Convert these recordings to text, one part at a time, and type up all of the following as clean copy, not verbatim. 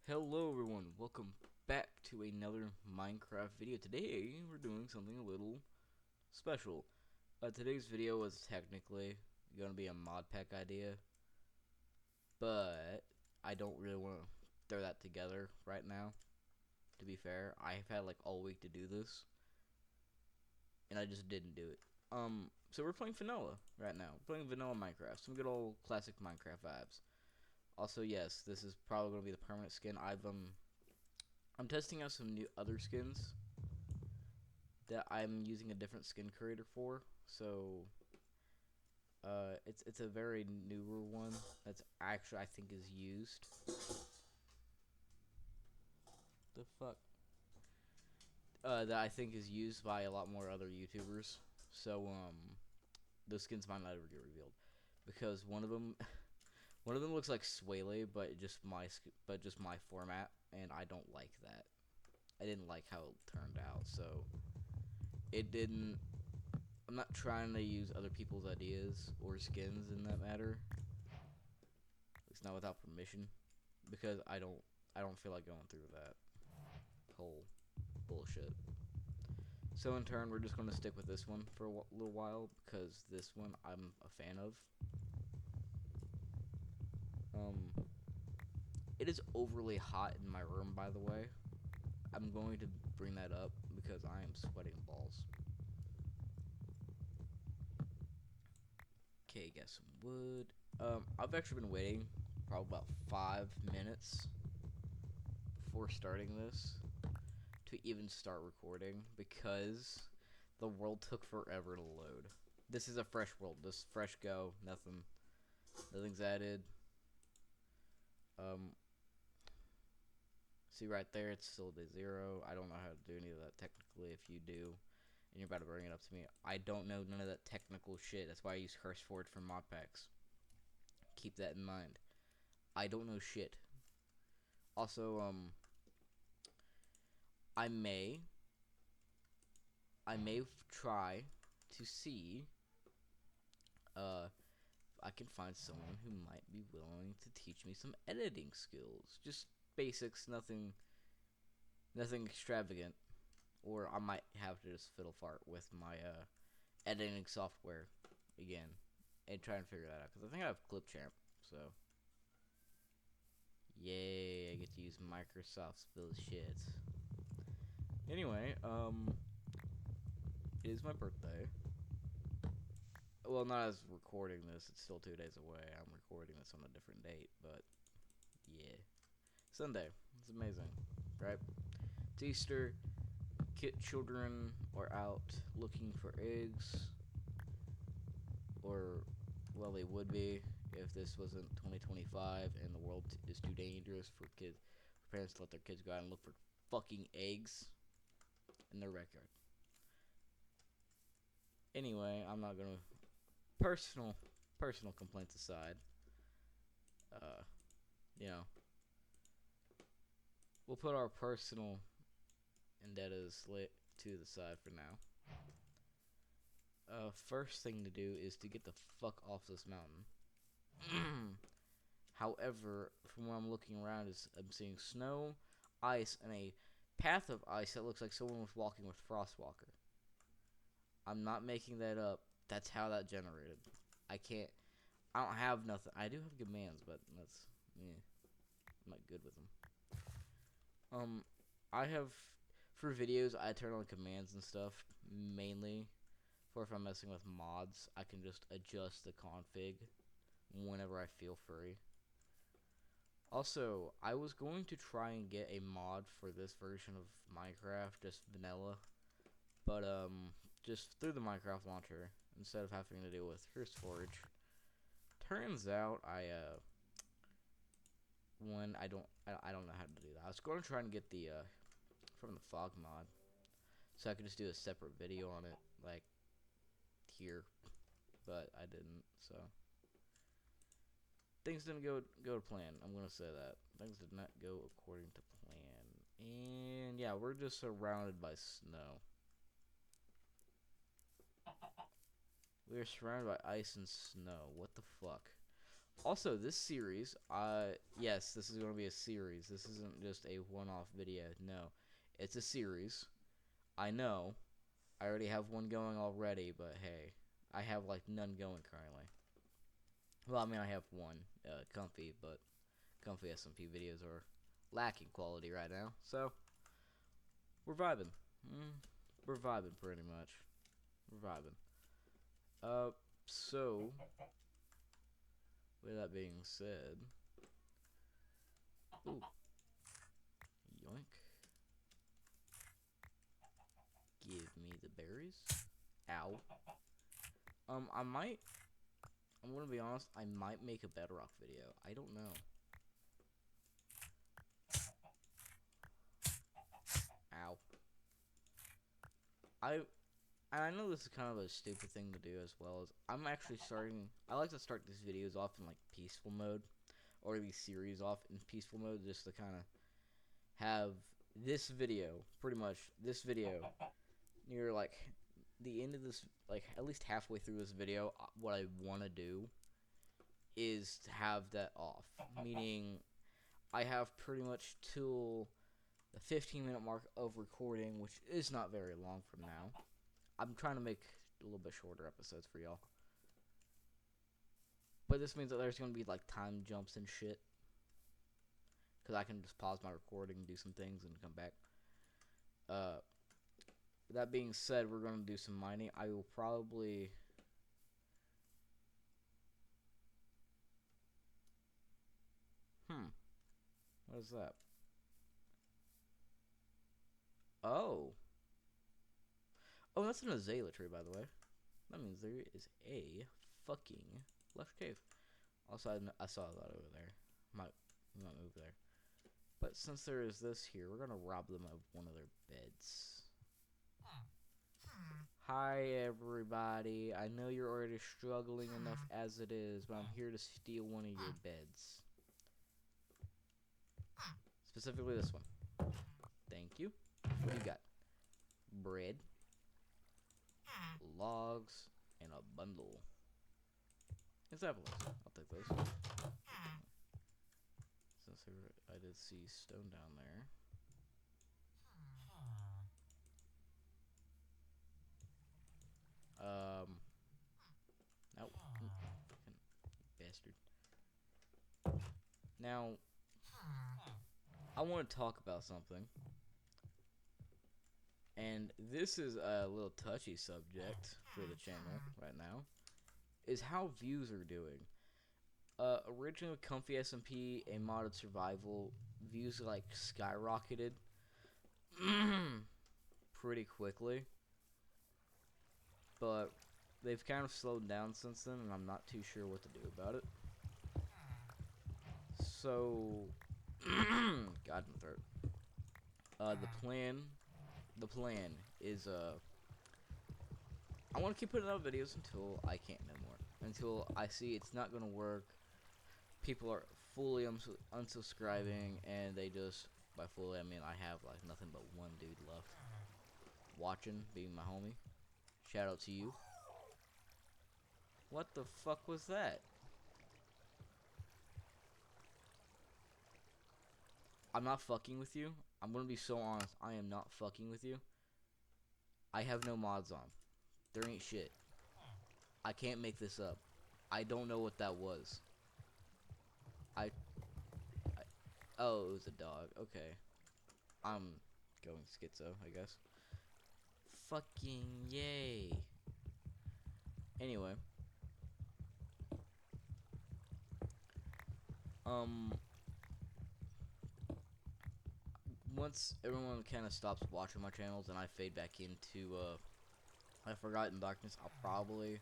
Hello everyone, welcome back to another Minecraft video. Today we're doing something a little special. Today's video is technically going to be a mod pack idea, but I don't really want to throw that together right now. To be fair, I've had like all week to do this, and I just didn't do it. So we're playing vanilla right now. We're playing vanilla Minecraft, some good old classic Minecraft vibes. Also, yes, this is probably going to be the permanent skin. I'm testing out some new other skins that I'm using a different skin creator for. So it's a very newer one that's actually I think is used. The fuck? That I think is used by a lot more other YouTubers. So those skins might not ever get revealed because one of them looks like Swale, but just my format, and I don't like that. I didn't like how it turned out, so it didn't. I'm not trying to use other people's ideas or skins in that matter. It's not without permission, because I don't feel like going through that whole bullshit. So in turn, we're just gonna stick with this one for a little while because this one I'm a fan of. Um, it is overly hot in my room, by the way. I'm going to bring that up because I am sweating balls. Okay, got some wood. I've actually been waiting probably about 5 minutes before starting this to even start recording because the world took forever to load. This is a fresh world. This fresh go. Nothing's added. Um, see right there, it's still day 0. I don't know how to do any of that technically. If you do, and you're about to bring it up to me, I don't know none of that technical shit. That's why I use CurseForge for mod packs. Keep that in mind. I don't know shit. Also, I may try to see if I can find someone who might be willing to teach me some editing skills. Just basics, nothing extravagant. Or I might have to just fiddle fart with my editing software again and try and figure that out, because I think I have Clipchamp, so yay, I get to use Microsoft's bullshit. Anyway, it is my birthday. Well, not as recording this. It's still 2 days away. I'm recording this on a different date, but yeah. Sunday. It's amazing, right? It's Easter. Children are out looking for eggs. Or, well, they would be if this wasn't 2025 and the world is too dangerous for parents to let their kids go out and look for fucking eggs in their backyard. Anyway, I'm not gonna personal complaints aside, uh, you know, we'll put our personal vendettas to the side for now. First thing to do is to get the fuck off this mountain. However, from where I'm looking around, I'm seeing snow, ice, and a path of ice that looks like someone was walking with Frostwalker. I'm not making that up. That's how that generated. I don't have nothing. I do have commands, but I'm not good with them. I have, for videos, I turn on commands and stuff, mainly for if I'm messing with mods, I can just adjust the config whenever I feel free. Also, I was going to try and get a mod for this version of Minecraft, just vanilla, but just through the Minecraft launcher instead of having to deal with CurseForge. Turns out I don't know how to do that. I was going to try and get the from the fog mod, so I could just do a separate video on it, like here, but I didn't. So things didn't go to plan. I'm gonna say that things did not go according to plan, and yeah, we're just surrounded by snow. We are surrounded by ice and snow. What the fuck? Also, this series, yes, this is going to be a series. This isn't just a one-off video. No, it's a series. I know. I already have one going already, but hey, I have like none going currently. Well, I mean, I have one, Comfy, but Comfy SMP videos are lacking quality right now. So, we're vibing. We're vibing pretty much. We're vibing. So, with that being said, ooh, yoink. Give me the berries. Ow. I'm gonna be honest, I might make a bedrock video. I don't know. Ow. I know this is kind of a stupid thing to do as well as I'm actually I like to start these videos off in like peaceful mode, or these series off in peaceful mode, just to kind of have this video, pretty much this video, near like the end of this, like at least halfway through this video, what I want to do is to have that off, meaning I have pretty much till the 15-minute mark of recording, which is not very long from now. I'm trying to make a little bit shorter episodes for y'all, but this means that there's going to be like time jumps and shit, because I can just pause my recording, do some things, and come back. That being said, we're going to do some mining. I will probably... What is that? Oh. Oh, that's an azalea tree, by the way. That means there is a fucking left cave. Also, I saw that over there. Might move there. But since there is this here, we're gonna rob them of one of their beds. Hi, everybody. I know you're already struggling enough as it is, but I'm here to steal one of your beds. Specifically this one. Thank you. What do you got? Bread, logs, and a bundle. It's apples. I'll take those. Since I did see stone down there. Nope. Bastard. Now, I want to talk about something. And this is a little touchy subject for the channel right now. Is how views are doing. Originally Comfy SMP and Modded Survival, views like skyrocketed pretty quickly. But they've kind of slowed down since then, and I'm not too sure what to do about it. So, God in the throat. The plan is, I want to keep putting out videos until I can't no more. Until I see it's not going to work. People are fully unsubscribing, and they just, by fully, I mean I have like nothing but one dude left watching, being my homie. Shout out to you. What the fuck was that? I'm not fucking with you. I'm gonna be so honest. I am not fucking with you. I have no mods on. There ain't shit. I can't make this up. I don't know what that was. Oh, it was a dog. Okay. I'm going schizo, I guess. Fucking yay. Anyway. Once everyone kind of stops watching my channels and I fade back into, Forgotten Darkness, I'll probably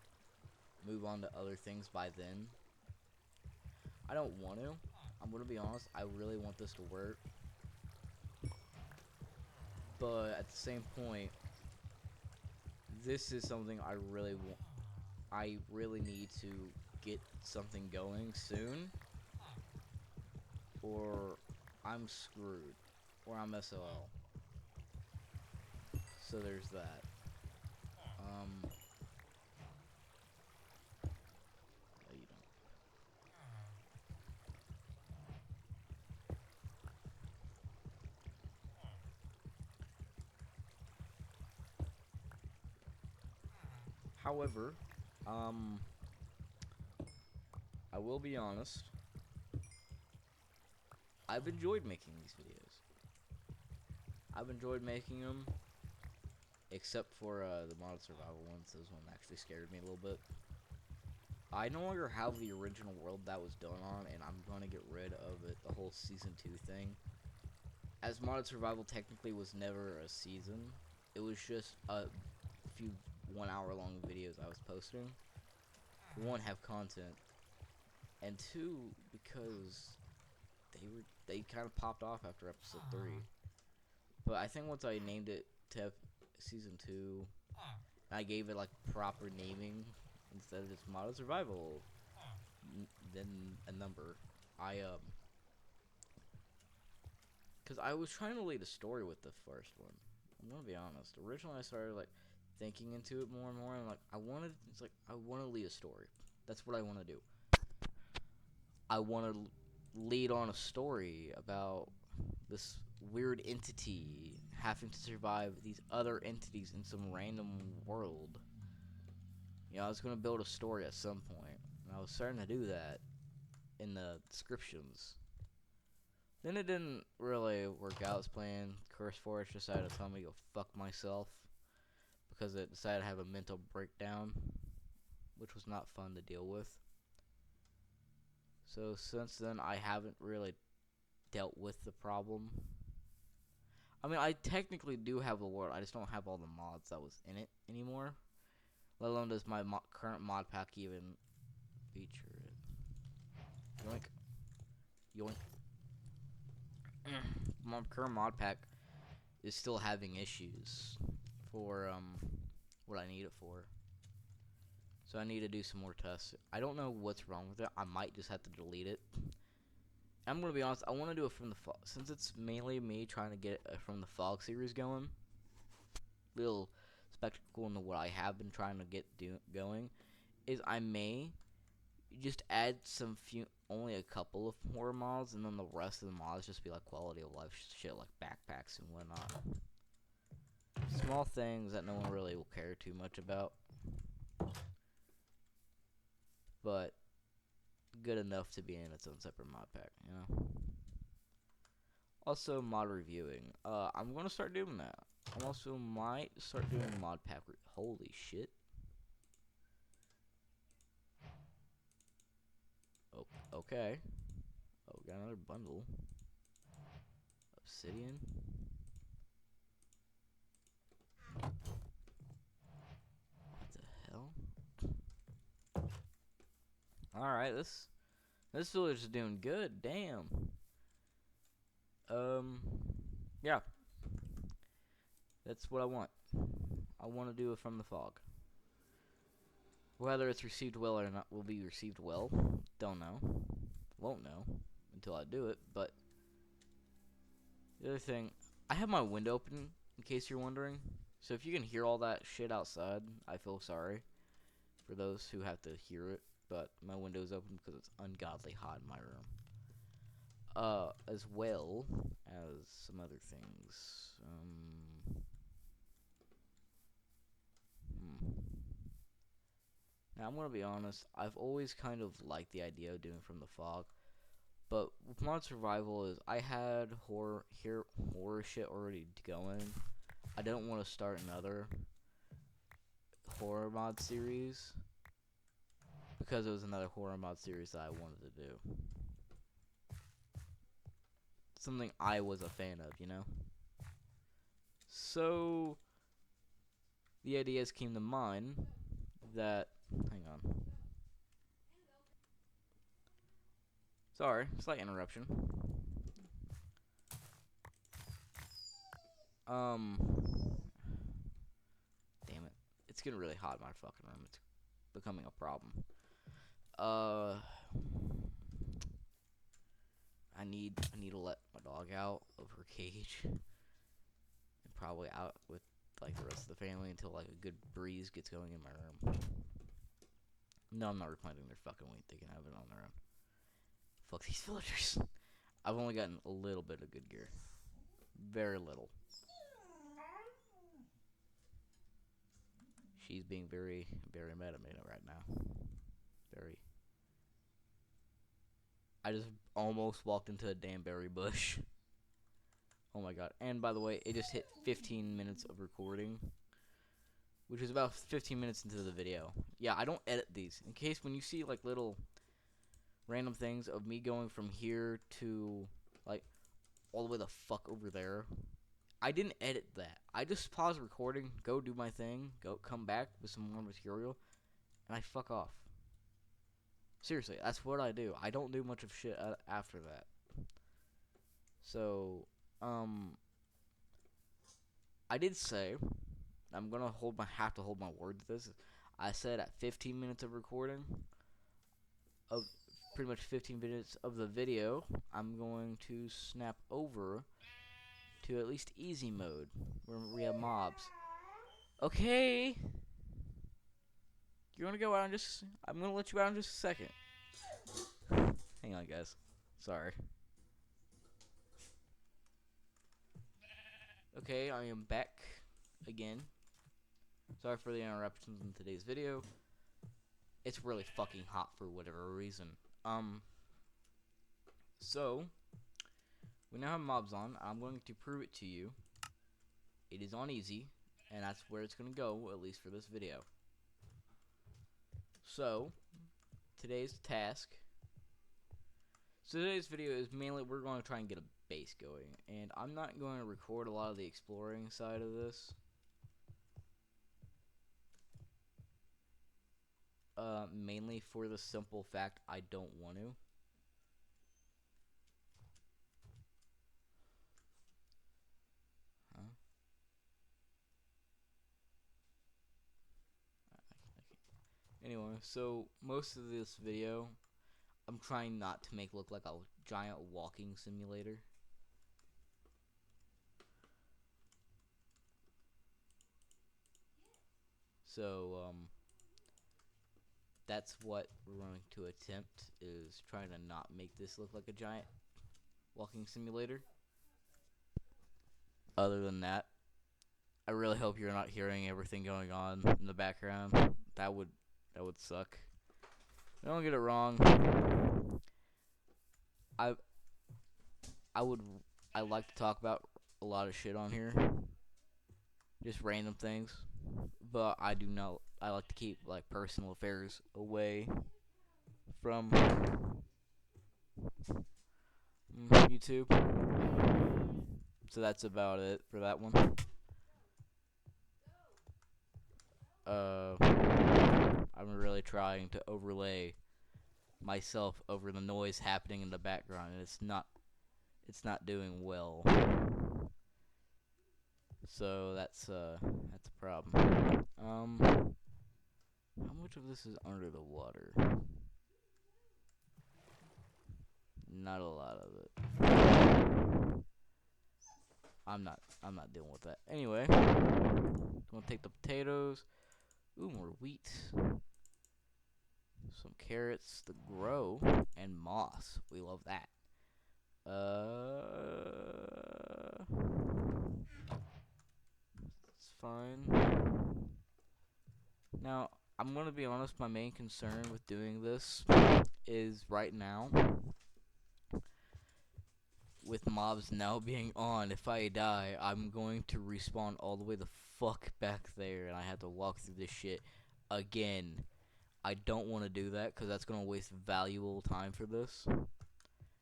move on to other things by then. I don't want to. I'm gonna be honest, I really want this to work. But at the same point, this is something I really want. I really need to get something going soon, or I'm screwed, or I'm SOL. So there's that. No, you don't. However, um, I will be honest. I've enjoyed making these videos. I've enjoyed making them, except for the modded survival ones. Those one actually scared me a little bit. I no longer have the original world that was done on, and I'm gonna get rid of it. The whole season 2 thing. As modded survival technically was never a season. It was just a few 1 hour long videos I was posting. One, have content, and two, because they kind of popped off after episode 3. But I think once I named it to season 2, and I gave it like proper naming instead of just modded survival, then a number. Cause I was trying to lead a story with the first one. I'm gonna be honest. Originally, I started like thinking into it more and more, and like I want to lead a story. That's what I want to do. I want to lead on a story about this weird entity having to survive these other entities in some random world. You know, I was gonna build a story at some point, and I was starting to do that in the descriptions. Then it didn't really work out as planned. Curse Force decided to tell me to go fuck myself because it decided to have a mental breakdown, which was not fun to deal with. So since then, I haven't really dealt with the problem. I mean, I technically do have the world. I just don't have all the mods that was in it anymore. Let alone does my current mod pack even feature it. Yoink. Yoink. My current mod pack is still having issues for what I need it for. So I need to do some more tests. I don't know what's wrong with it. I might just have to delete it. I'm gonna be honest. I want to do it from the fog, since it's mainly me trying to get it from the fog series going. Little spectacle into what I have been trying to get going is I may just add only a couple of horror mods, and then the rest of the mods just be like quality of life shit, like backpacks and whatnot. Small things that no one really will care too much about, but good enough to be in its own separate mod pack, you know. Also, mod reviewing. I'm gonna start doing that. I also might start doing mod pack. Holy shit. Oh, okay. Oh, got another bundle. Obsidian. What the hell? Alright, this village is doing good. Damn. Yeah. That's what I want. I want to do it from the fog. Whether it's received well or not, will be received well. Don't know. Won't know until I do it. But the other thing, I have my window open in case you're wondering. So if you can hear all that shit outside, I feel sorry for those who have to hear it. But my window's open because it's ungodly hot in my room. As well as some other things. Now, I'm gonna be honest. I've always kind of liked the idea of doing from the fog, but with mod survival is I had horror shit already going. I don't want to start another horror mod series because it was another horror mod series that I wanted to do. Something I was a fan of, you know? So, the ideas came to mind that... Hang on. Sorry, slight interruption. Damn it. It's getting really hot in my fucking room. It's becoming a problem. I need to let my dog out of her cage. And probably out with like the rest of the family until like a good breeze gets going in my room. No, I'm not replanting their fucking wheat. They can have it on their own. Fuck these villagers. I've only gotten a little bit of good gear. Very little. She's being very, very mad at me right now. Very. I just almost walked into a damn berry bush. Oh my god. And by the way, it just hit 15 minutes of recording, which is about 15 minutes into the video. Yeah, I don't edit these. In case when you see like little random things of me going from here to like all the way the fuck over there, I didn't edit that. I just pause recording, go do my thing, come back with some more material, and I fuck off. Seriously, that's what I do. I don't do much of shit after that. So, I did say I'm gonna have to hold my word to this. I said at 15 minutes of recording of pretty much 15 minutes of the video, I'm going to snap over to at least easy mode where we have mobs. Okay. You're gonna go out in just. I'm gonna let you out in just a second. Hang on, guys. Sorry. Okay, I am back again. Sorry for the interruptions in today's video. It's really fucking hot for whatever reason. So we now have mobs on. I'm going to prove it to you. It is on easy, and that's where it's gonna go, at least for this video. So today's task. So today's video is mainly we're going to try and get a base going, and I'm not going to record a lot of the exploring side of this. Mainly for the simple fact I don't want to. Huh? Anyway, so most of this video, I'm trying not to make look like a giant walking simulator. So, that's what we're going to attempt, is trying to not make this look like a giant walking simulator. Other than that, I really hope you're not hearing everything going on in the background. That would suck. Don't get it wrong. I like to talk about a lot of shit on here, just random things, but I like to keep like personal affairs away from YouTube. So that's about it for that one. I'm really trying to overlay myself over the noise happening in the background, and it's not doing well. So that's a problem. How much of this is under the water? Not a lot of it. I'm not dealing with that. Anyway, I'm gonna take the potatoes. Ooh, more wheat. Some carrots to grow and moss. We love that. It's fine. Now, I'm gonna be honest, my main concern with doing this is right now, with mobs now being on, if I die, I'm going to respawn all the way the fuck back there, and I have to walk through this shit again. I don't want to do that, because that's going to waste valuable time for this.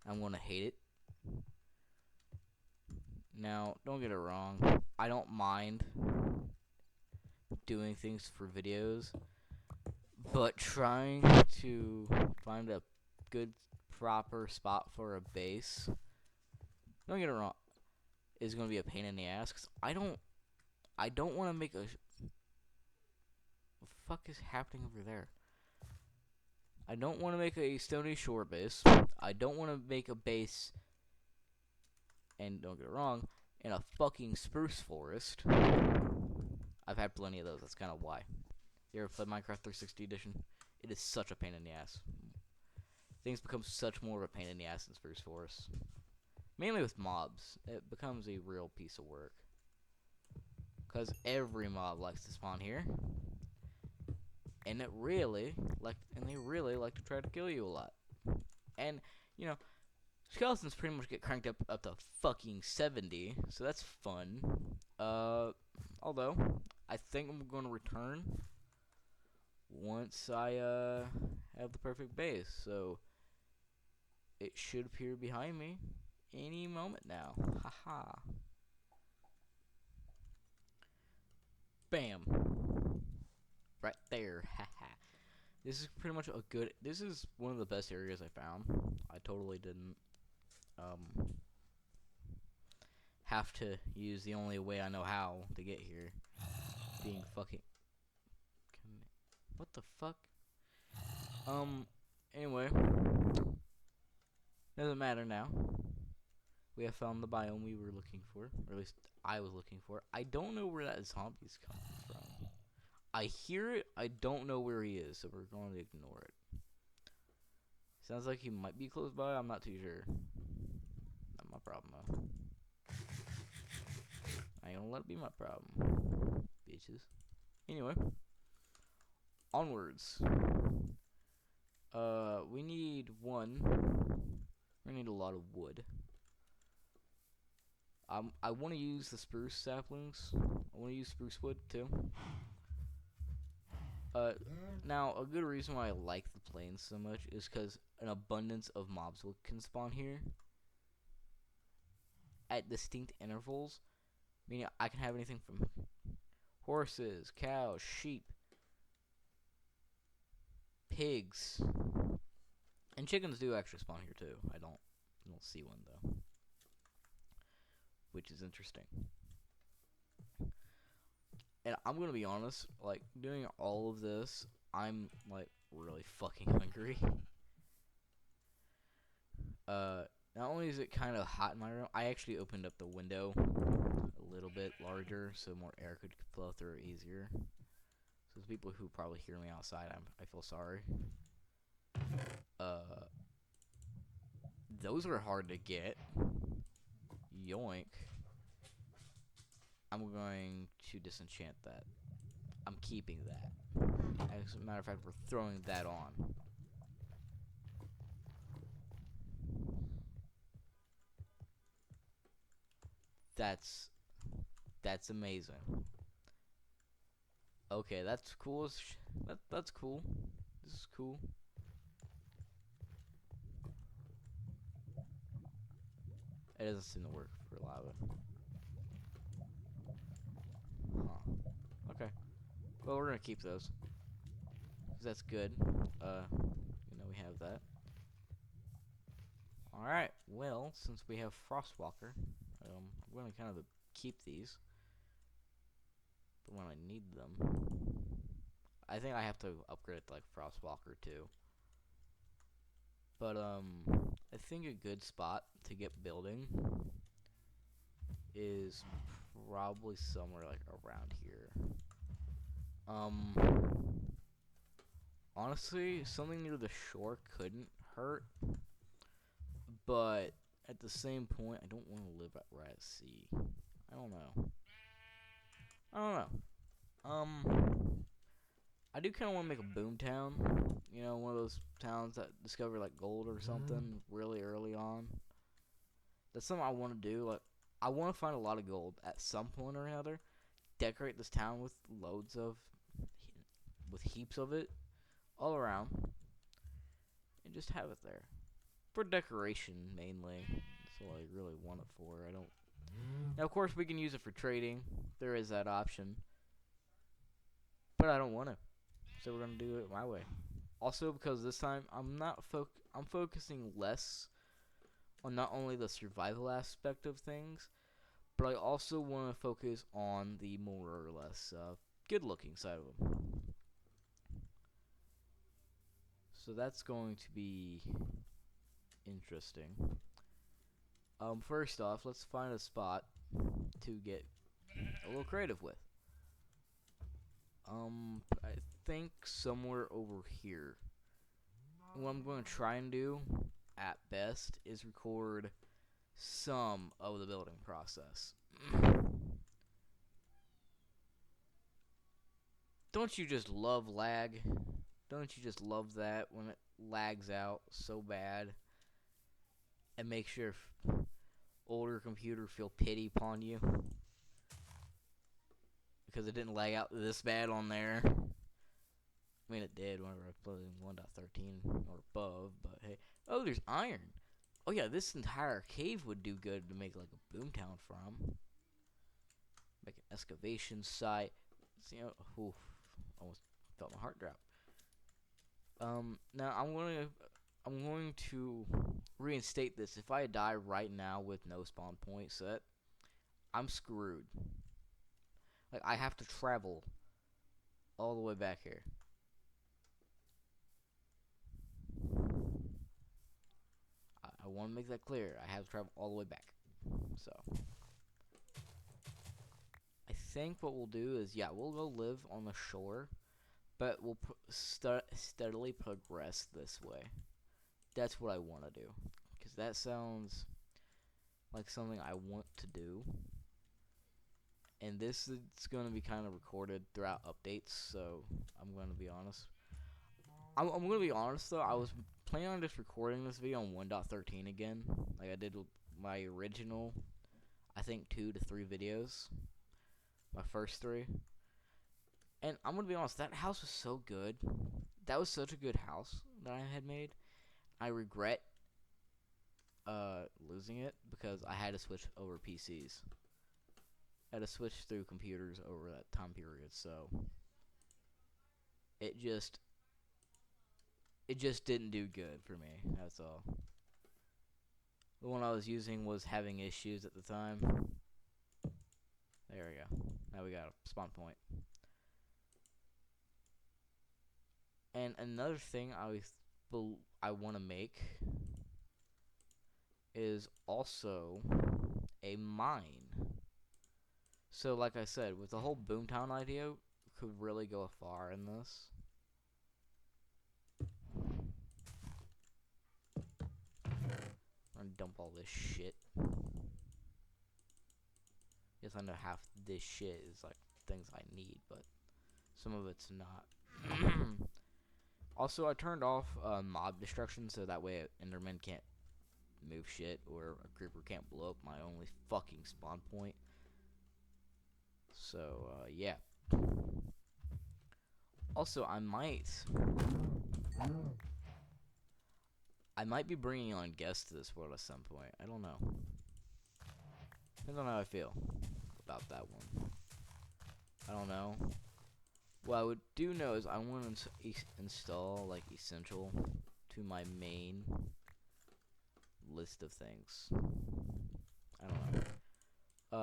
I'm going to hate it. Now, don't get it wrong, I don't mind doing things for videos, but trying to find a good, proper spot for a base, don't get it wrong, is going to be a pain in the ass, because I don't want to make a... What the fuck is happening over there? I don't want to make a Stony Shore base. I don't want to make a base, and don't get it wrong, in a fucking spruce forest. I've had plenty of those, that's kind of why. You ever played Minecraft 360 Edition? It is such a pain in the ass. Things become such more of a pain in the ass in spruce forests. Mainly with mobs. It becomes a real piece of work. Because every mob likes to spawn here. and they really like to try to kill you a lot. And you know, skeletons pretty much get cranked up to fucking 70, so that's fun. Although I think I'm gonna return once I have the perfect base, so it should appear behind me any moment now. Haha. Bam. Right there. Haha. This is pretty much a good. This is one of the best areas I found. I totally didn't have to use the only way I know how to get here. Being fucking. What the fuck? Anyway. Doesn't matter now. We have found the biome we were looking for. Or at least I was looking for. I don't know where that zombie's coming from. I hear it. I don't know where he is, so we're going to ignore it. Sounds like he might be close by. I'm not too sure. Not my problem, though. I ain't gonna let it be my problem. Bitches. Anyway. Onwards. We need we need a lot of wood. I want to use the spruce saplings. I want to use spruce wood, too. Now, a good reason why I like the plains so much is because an abundance of mobs can spawn here at distinct intervals. Meaning I can have anything from horses, cows, sheep, pigs, and chickens do actually spawn here too. I don't see one though, which is interesting. And I'm gonna be honest, like doing all of this, I'm like really fucking hungry. Not only is it kind of hot in my room, I actually opened up the window a little bit larger so more air could flow through easier. So the people who probably hear me outside, I feel sorry. Those are hard to get. Yoink. I'm going to disenchant that. I'm keeping that. As a matter of fact, we're throwing that on. That's amazing. Okay, that's cool. That's cool. This is cool. It doesn't seem to work for lava. Huh. Okay. Well, we're gonna keep those. 'Cause that's good. We have that. Alright, well, since we have Frostwalker, I'm gonna kind of keep these. But when I need them, I think I have to upgrade it to like Frostwalker too. But I think a good spot to get building is probably somewhere like around here. Honestly, something near the shore couldn't hurt, but at the same point, I don't want to live right at sea. I don't know. I do kind of want to make a boom town. You know, one of those towns that discover like gold or something really early on. That's something I want to do. Like, I want to find a lot of gold at some point or another. Decorate this town with heaps of it all around, and just have it there for decoration mainly. That's all I really want it for. I don't. Now, of course, we can use it for trading. There is that option, but I don't want to. So we're gonna do it my way. Also, because this time I'm focusing less on not only the survival aspect of things, but I also want to focus on the more or less good-looking side of them. So that's going to be interesting. First off, let's find a spot to get a little creative with. I think somewhere over here. What I'm going to try and do, at best, is record some of the building process. Don't you just love lag? Don't you just love that when it lags out so bad and makes your older computer feel pity upon you because it didn't lag out this bad on there? I mean, it did whenever I played 1.13 or above, but hey. Oh, there's iron. Oh, yeah, this entire cave would do good to make, like, a boomtown from. Make an excavation site. See, oof, almost felt my heart drop. Now I'm going to reinstate this. If I die right now with no spawn point set, I'm screwed. Like, I have to travel all the way back here. I want to make that clear. I have to travel all the way back. So, I think what we'll do is, yeah, we'll go live on the shore, but we'll steadily progress this way. That's what I want to do, because that sounds like something I want to do. And this is going to be kind of recorded throughout updates, so I'm going to be honest. I'm going to be honest, though. I was planning on just recording this video on 1.13 again, like I did with my original, I think, 2 to 3 videos. My first 3. And I'm going to be honest, that house was so good. That was such a good house that I had made. I regret losing it because I had to switch over PCs. I had to switch through computers over that time period, so it just didn't do good for me. That's all. The one I was using was having issues at the time. There we go. Now we got a spawn point. And another thing I want to make is also a mine. So, like I said, with the whole Boomtown idea, could really go far in this. I'm gonna dump all this shit. Yes, I know half this shit is like things I need, but some of it's not. Also, I turned off mob destruction so that way Enderman can't move shit or a creeper can't blow up my only fucking spawn point. So, yeah. Also, I might be bringing on guests to this world at some point. I don't know. I don't know how I feel about that one. I don't know. What I would do know is I want to install, like, Essential to my main list of things. I don't know.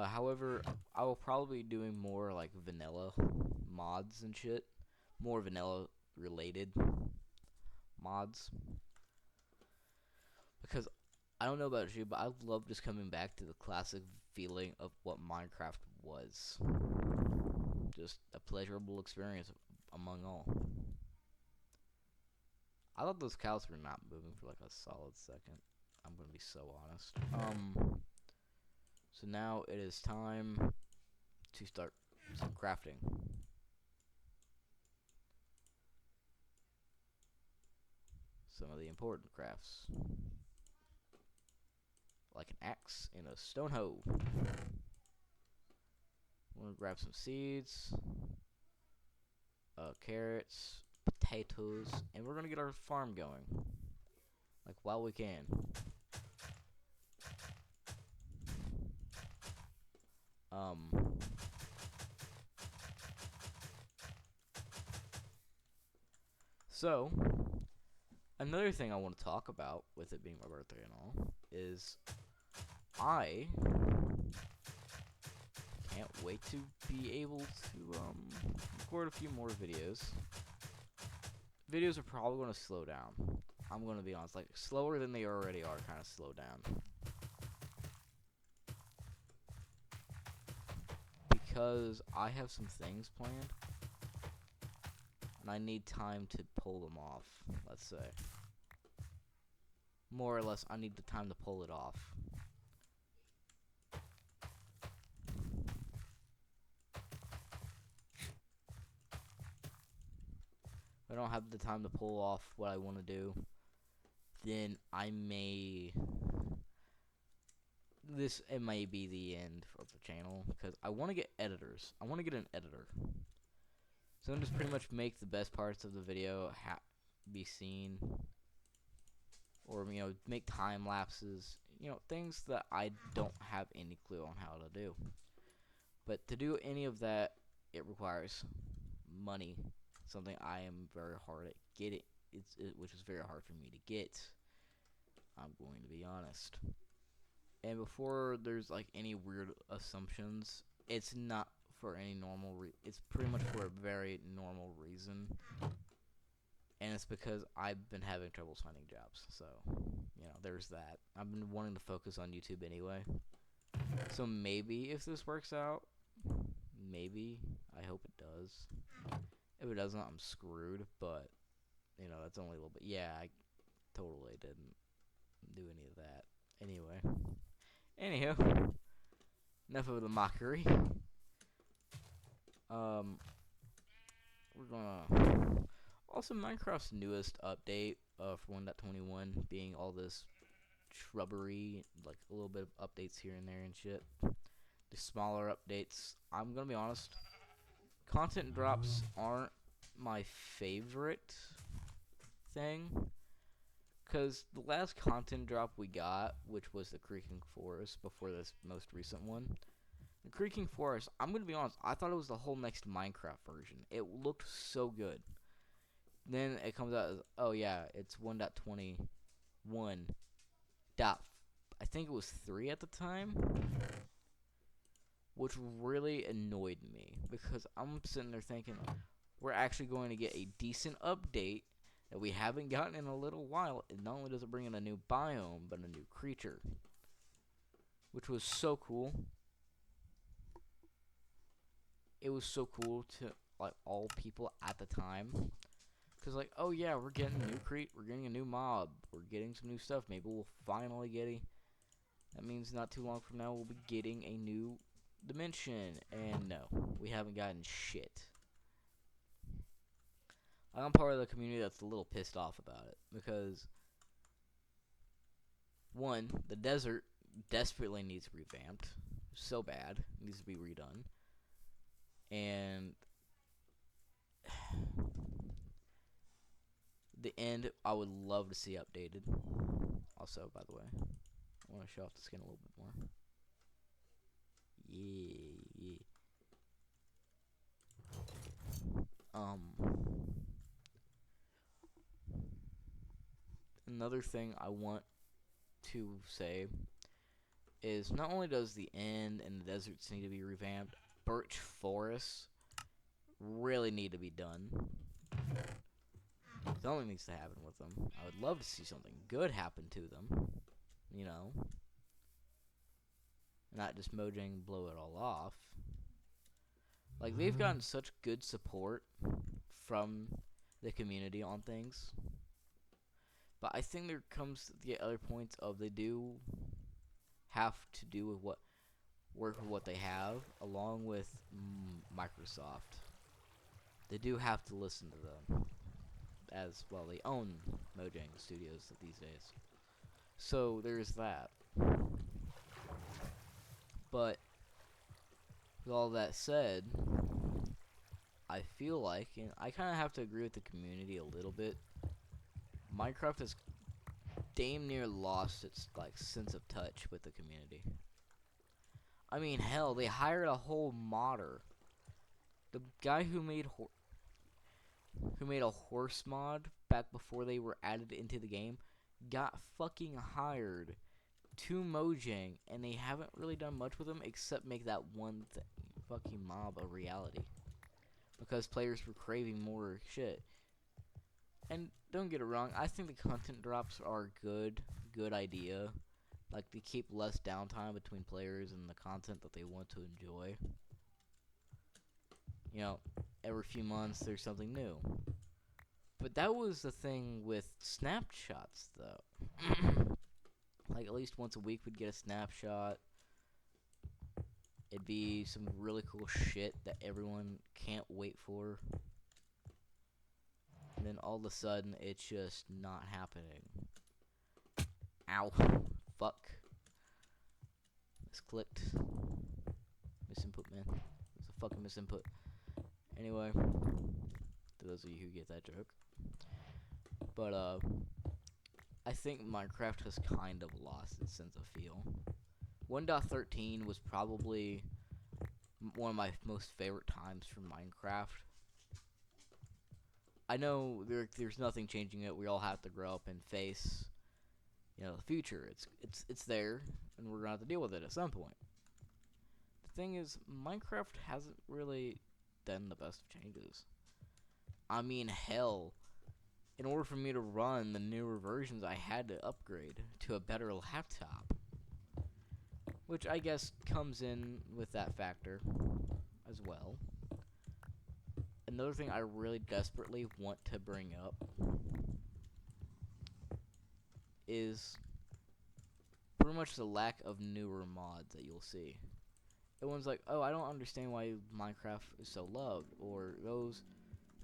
However, I will probably be doing more, like, vanilla mods and shit. More vanilla-related mods. Because, I don't know about you, but I love just coming back to the classic feeling of what Minecraft was. Just a pleasurable experience among all. I thought those cows were not moving for like a solid second. I'm gonna be so honest. So now it is time to start some crafting. Some of the important crafts. Like an axe and a stone hoe. We're gonna grab some seeds, carrots, potatoes, and we're gonna get our farm going. Like, while we can. So, another thing I want to talk about, with it being my birthday and all, is I can't wait to be able to record a few more videos. Videos are probably going to slow down. I'm going to be honest, like, slower than they already are, kind of slow down. Because I have some things planned, and I need time to pull them off, let's say. More or less, I need the time to pull it off. if I don't have the time to pull off what I want to do, then I may it may be the end of the channel, because I want to get editors. I want to get an editor. So I'm just pretty much make the best parts of the video be seen, or make time lapses, things that I don't have any clue on how to do. But to do any of that, it requires money, something I am very hard at getting. Which is very hard for me to get. I'm going to be honest. And before there's like any weird assumptions, it's not for any normal it's pretty much for a very normal reason. And it's because I've been having troubles finding jobs. So, there's that. I've been wanting to focus on YouTube anyway. So maybe if this works out, maybe, I hope it does. If it doesn't, I'm screwed, but, that's only a little bit. Yeah, I totally didn't do any of that. Anywho, enough of the mockery. We're gonna also Minecraft's newest update for 1.21 being all this shrubbery, like a little bit of updates here and there and shit. The smaller updates. I'm gonna be honest, content drops aren't my favorite thing, because the last content drop we got, which was the Creaking Forest before this most recent one, the Creaking Forest, I'm going to be honest, I thought it was the whole next Minecraft version. It looked so good. Then it comes out as, oh yeah, it's 1.21. I think it was 3 at the time, which really annoyed me, because I'm sitting there thinking, we're actually going to get a decent update that we haven't gotten in a little while. And not only does it bring in a new biome, but a new creature, which was so cool. It was so cool to like all people at the time, because like, oh yeah, we're getting a new we're getting a new mob, we're getting some new stuff. Maybe we'll finally get that means not too long from now we'll be getting a new dimension. And no, we haven't gotten shit. I'm part of the community that's a little pissed off about it, because one, the desert desperately needs revamped so bad, it needs to be redone. And the end, I would love to see updated. Also, by the way, I want to show off the skin a little bit more. Yeah. Another thing I want to say is, not only does the end and the deserts need to be revamped, birch forests really need to be done. Something needs to happen with them. I would love to see something good happen to them, not just Mojang blow it all off. Like, they've gotten such good support from the community on things, but I think there comes the other points of they do have to do with work with what they have, along with Microsoft. They do have to listen to them, as well. They own Mojang Studios these days, so there's that. But with all that said, I feel like, and I kind of have to agree with the community a little bit, Minecraft has damn near lost its sense of touch with the community. I mean, hell, they hired a whole modder. The guy who made a horse mod back before they were added into the game got fucking hired to Mojang, and they haven't really done much with him except make that one fucking mob a reality, because players were craving more shit. And don't get it wrong, I think the content drops are a good idea. Like, they keep less downtime between players and the content that they want to enjoy. Every few months there's something new. But that was the thing with snapshots, though. Like, at least once a week we'd get a snapshot. It'd be some really cool shit that everyone can't wait for. and then all of a sudden it's just not happening. Ow. Fuck. Misclicked. Misinput, man. It's a fucking misinput. Anyway, to those of you who get that joke. But, I think Minecraft has kind of lost its sense of feel. 1.13 was probably one of my most favorite times for Minecraft. I know there's nothing changing it. We all have to grow up and face, the future. It's there, and we're gonna have to deal with it at some point. The thing is, Minecraft hasn't really done the best of changes. I mean, hell, in order for me to run the newer versions, I had to upgrade to a better laptop, which I guess comes in with that factor as well. Another thing I really desperately want to bring up is pretty much the lack of newer mods that you'll see. Everyone's like, oh, I don't understand why Minecraft is so loved, or those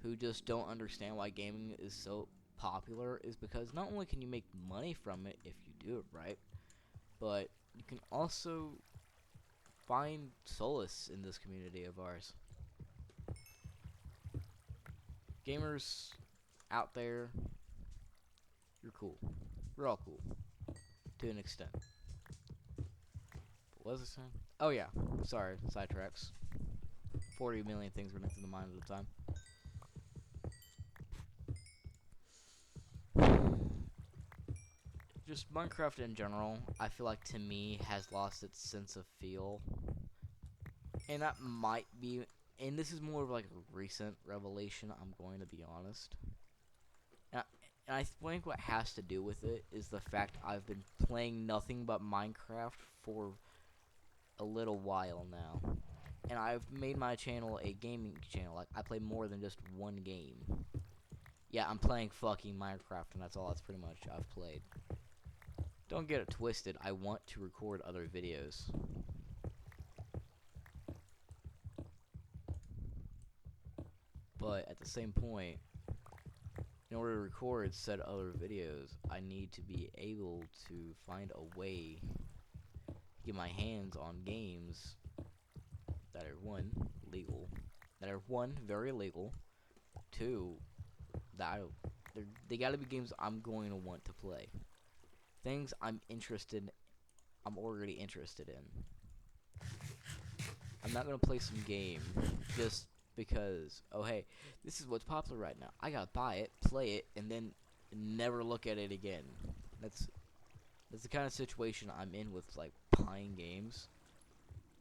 who just don't understand why gaming is so popular is because not only can you make money from it if you do it right, but you can also find solace in this community of ours. Gamers out there, you're cool. We're all cool. To an extent. What was I saying? Oh yeah, sorry, sidetracks. 40 million things running through the mind at a time. Just Minecraft in general, I feel like to me has lost its sense of feel. And that might be, and this is more of like a recent revelation, I'm going to be honest. And I think what has to do with it is the fact I've been playing nothing but Minecraft for a little while now. And I've made my channel a gaming channel. Like, I play more than just one game. Yeah, I'm playing fucking Minecraft, and that's all that's pretty much I've played. Don't get it twisted, I want to record other videos. But at the same point, in order to record said other videos, I need to be able to find a way to get my hands on games that are very legal, two, they gotta be games I'm going to want to play. Things I'm already interested in. I'm not gonna play some game just because, oh hey, this is what's popular right now. I gotta buy it, play it, and then never look at it again. That's the kind of situation I'm in with like buying games.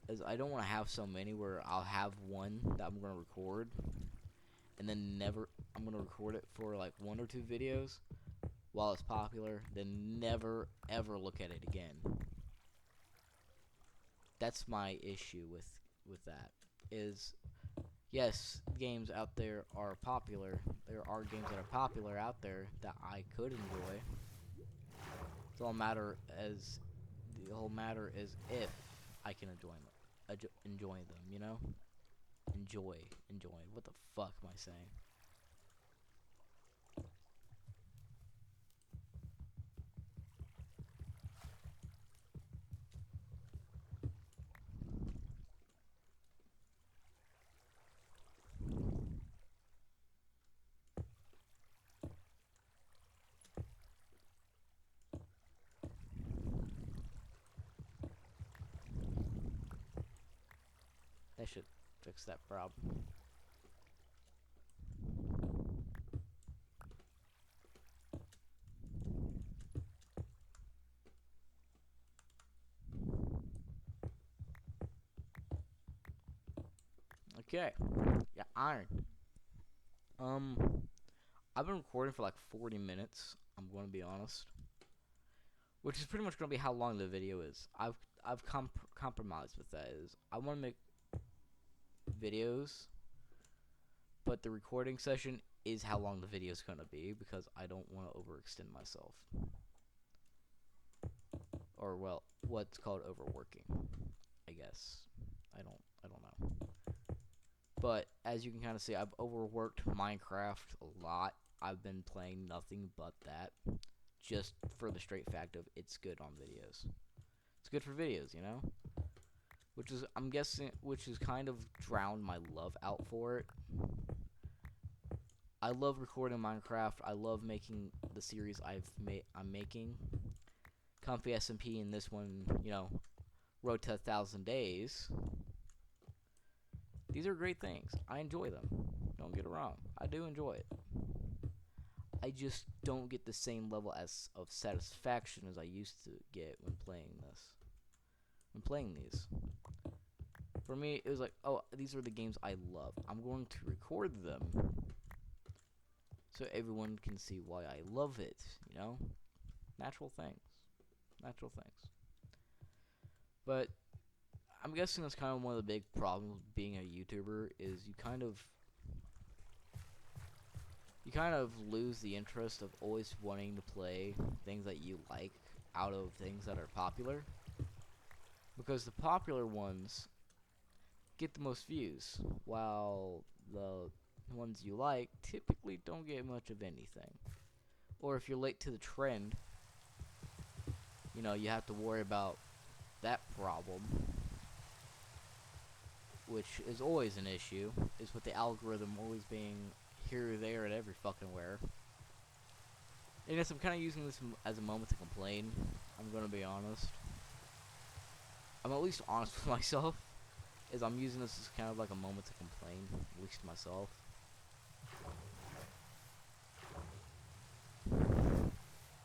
As I don't want to have so many where I'll have one that I'm gonna record, and then I'm gonna record it for like 1 or 2 videos while it's popular, then never ever look at it again. That's my issue with that. Is yes, games out there are popular. There are games that are popular out there that I could enjoy. The whole matter is if I can enjoy them. Enjoy them, you know? Enjoy. What the fuck am I saying? They should fix that problem. Okay. Yeah, iron. I've been recording for like 40 minutes. I'm going to be honest, which is pretty much going to be how long the video is. I've compromised with that. Is I want to make videos, but the recording session is how long the video is going to be because I don't want to overextend myself, or well, what's called overworking, I guess. I don't know. But as you can kind of see, I've overworked Minecraft a lot I've been playing nothing but that, just for the straight fact of it's good on videos. It's good for videos, you know? Which is, I'm guessing, which has kind of drowned my love out for it. I love recording Minecraft. I love making the series I'm making. Comfy SMP and this one, you know, Road to 1,000 Days. These are great things. I enjoy them. Don't get it wrong. I do enjoy it. I just don't get the same level of satisfaction as I used to get when playing this. When playing these. For me, it was like, oh, these are the games I love. I'm going to record them so everyone can see why I love it, you know? Natural things. Natural things. But I'm guessing that's kind of one of the big problems with being a YouTuber is you kind of lose the interest of always wanting to play things that you like out of things that are popular. Because the popular ones get the most views, while the ones you like typically don't get much of anything. Or if you're late to the trend, you know, you have to worry about that problem, which is always an issue, is with the algorithm always being here, there, and every fucking where. I guess I'm kind of using this as a moment to complain. I'm gonna be honest. I'm at least honest with myself. Is I'm using this as kind of like a moment to complain, at least to myself.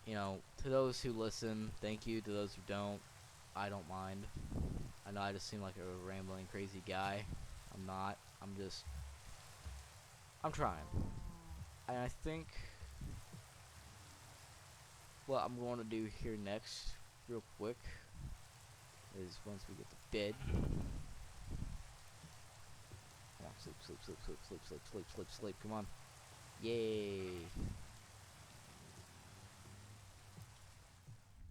You know, to those who listen, thank you. To those who don't, I don't mind. I know I just seem like a rambling, crazy guy. I'm not. I'm trying. And I think what I'm going to do here next, real quick, is once we get to bed. Come on, sleep, sleep, sleep, sleep, sleep, sleep, sleep, sleep, sleep. Come on. Yay.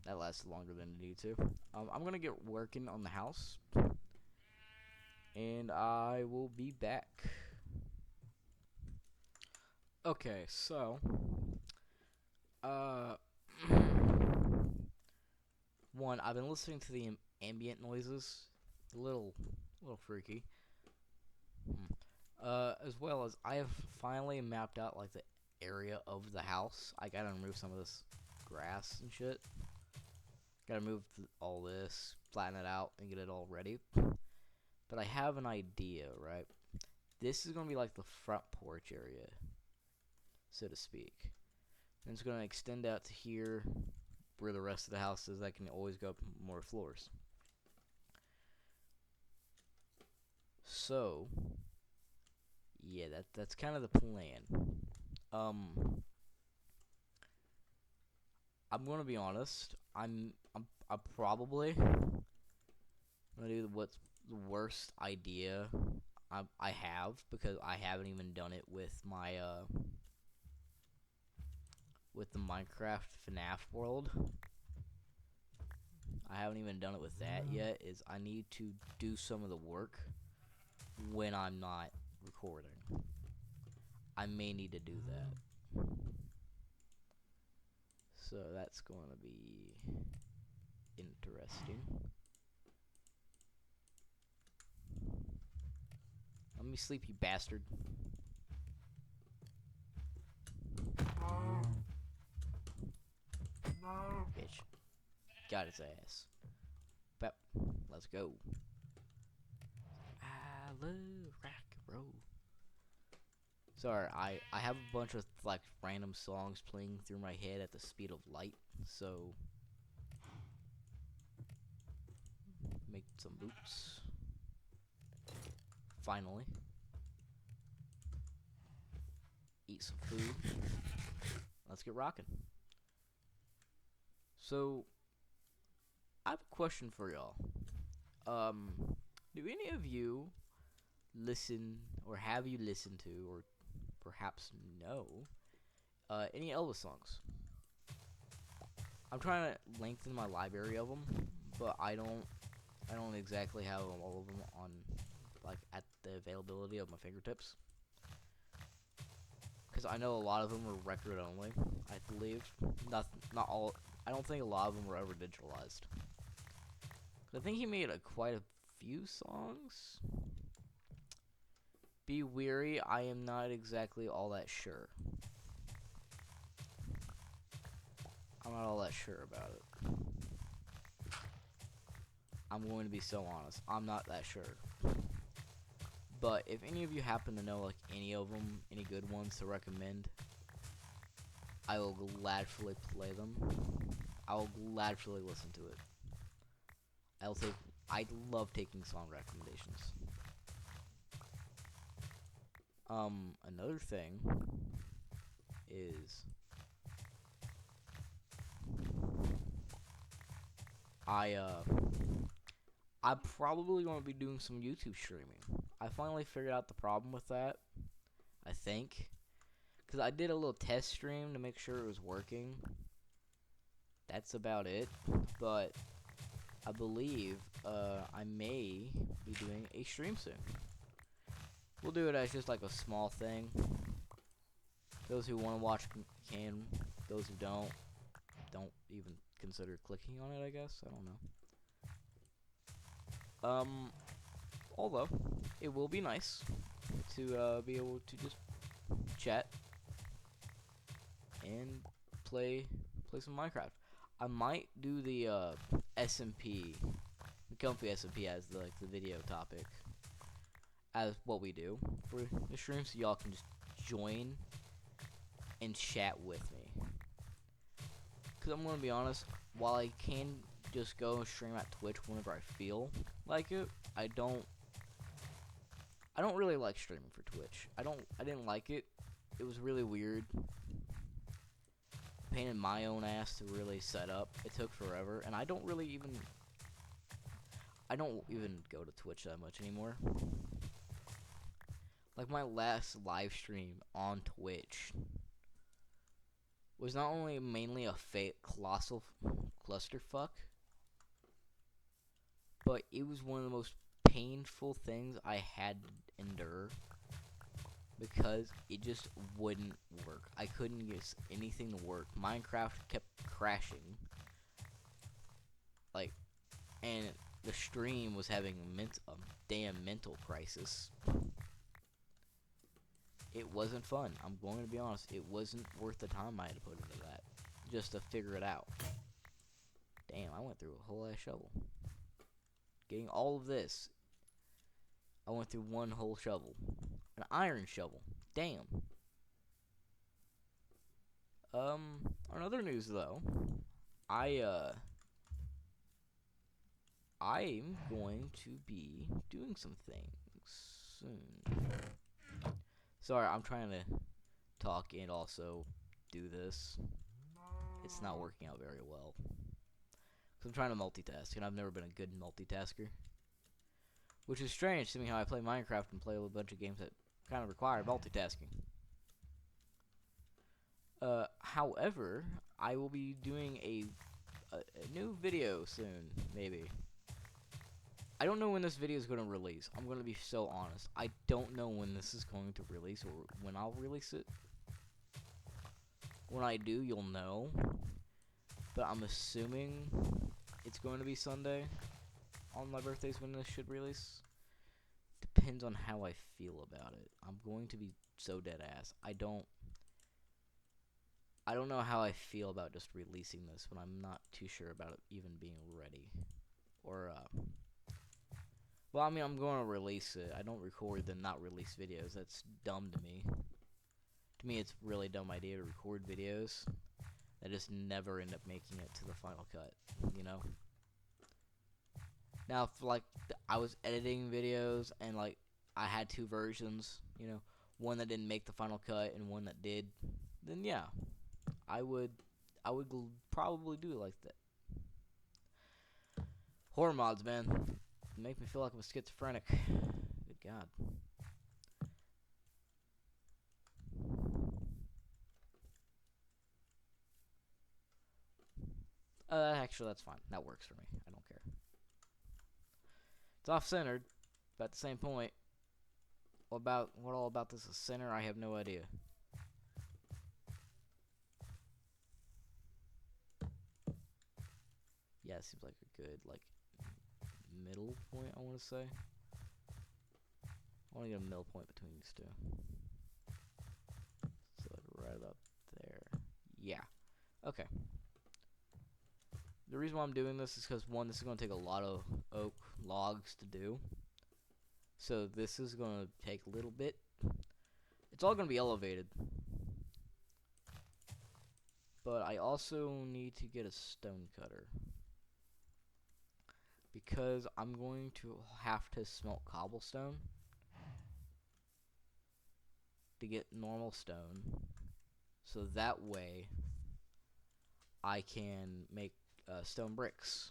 That lasted longer than it needed to. I'm going to get working on the house. And I will be back. Okay, so one, I've been listening to the ambient noises, a little freaky. As well as I have finally mapped out like the area of the house. I gotta remove some of this grass and shit. Gotta move all this, flatten it out, and get it all ready. But I have an idea, right? This is gonna be like the front porch area, so to speak. And it's gonna extend out to here, where the rest of the house is. I can always go up more floors. So, yeah, that's kind of the plan. I'm gonna be honest. I'm probably gonna do what's the worst idea I have, because I haven't even done it with my with the Minecraft FNAF world. I haven't even done it with that yet. Is I need to do some of the work when I'm not recording. I may need to do that. So that's going to be interesting. Let me sleep, you bastard. Bitch. Got his ass. Pep. Let's go. I love rock and roll. Sorry, I have a bunch of like random songs playing through my head at the speed of light, so make some boots. Finally. Eat some food. Let's get rocking. So, I have a question for y'all. Do any of you listen, or have you listened to, or perhaps know, any Elvis songs? I'm trying to lengthen my library of them, but I don't exactly have all of them on, like, at the availability of my fingertips. because I know a lot of them were record only. I believe not all. I don't think a lot of them were ever digitalized. I think he made quite a few songs. Be Weary, I am not exactly all that sure. I'm not all that sure about it. I'm going to be so honest. I'm not that sure. But if any of you happen to know like any of them, any good ones to recommend, I will gladly play them. I will gladly listen to it. I love taking song recommendations. Another thing is I'm probably going to be doing some YouTube streaming. I finally figured out the problem with that, I think. Because I did a little test stream to make sure it was working. That's about it. But I believe I may be doing a stream soon. We'll do it as just like a small thing. Those who want to watch can. Those who don't even consider clicking on it, I guess. I don't know. Although, it will be nice to be able to just chat and play some Minecraft. I might do the SMP, the comfy SMP as the video topic, as what we do for the stream, so y'all can just join and chat with me. Cause I'm gonna be honest, while I can just go and stream at Twitch whenever I feel like it, I don't really like streaming for Twitch. I didn't like it. It was really weird. Pain in my own ass to really set up. It took forever, and I don't even go to Twitch that much anymore. Like my last live stream on Twitch was not only mainly a colossal clusterfuck, but it was one of the most painful things I had to endure because it just wouldn't work. I couldn't get anything to work. Minecraft kept crashing. And the stream was having a damn mental crisis. It wasn't fun. I'm going to be honest. It wasn't worth the time I had to put into that just to figure it out. Damn, I went through a whole ass shovel. Getting all of this, I went through one whole shovel. An iron shovel. Damn. On other news though, I'm going to be doing some things soon. Sorry, I'm trying to talk and also do this. It's not working out very well. Cause I'm trying to multitask, and I've never been a good multitasker. Which is strange, seeing how I play Minecraft and play a bunch of games that kind of require multitasking. However, I will be doing a new video soon, maybe. I don't know when this video is going to release. I'm going to be so honest. I don't know when this is going to release or when I'll release it. When I do, you'll know. But I'm assuming it's going to be Sunday on my birthday's when this should release. Depends on how I feel about it. I'm going to be so dead ass. I don't know how I feel about just releasing this when I'm not too sure about it even being ready. Or, well, I mean, I'm going to release it. I don't record then not release videos. That's dumb to me. To me, it's a really dumb idea to record videos that just never end up making it to the final cut, you know? Now, if, I was editing videos and, I had two versions, you know, one that didn't make the final cut and one that did, then, yeah, I would probably do it like that. Horror mods, man. They make me feel like I'm schizophrenic. Good God. Actually, that's fine. That works for me. I don't care. It's off-centered, but at the same point, what all about this is center? I have no idea. Yeah, it seems like a good, like, middle point, I want to say. I want to get a middle point between these two. So, like, right about there. Yeah. Okay. The reason why I'm doing this is because, one, this is going to take a lot of oak logs to do. So, this is going to take a little bit. It's all going to be elevated. But I also need to get a stone cutter. Because I'm going to have to smelt cobblestone to get normal stone. So that way I can make stone bricks.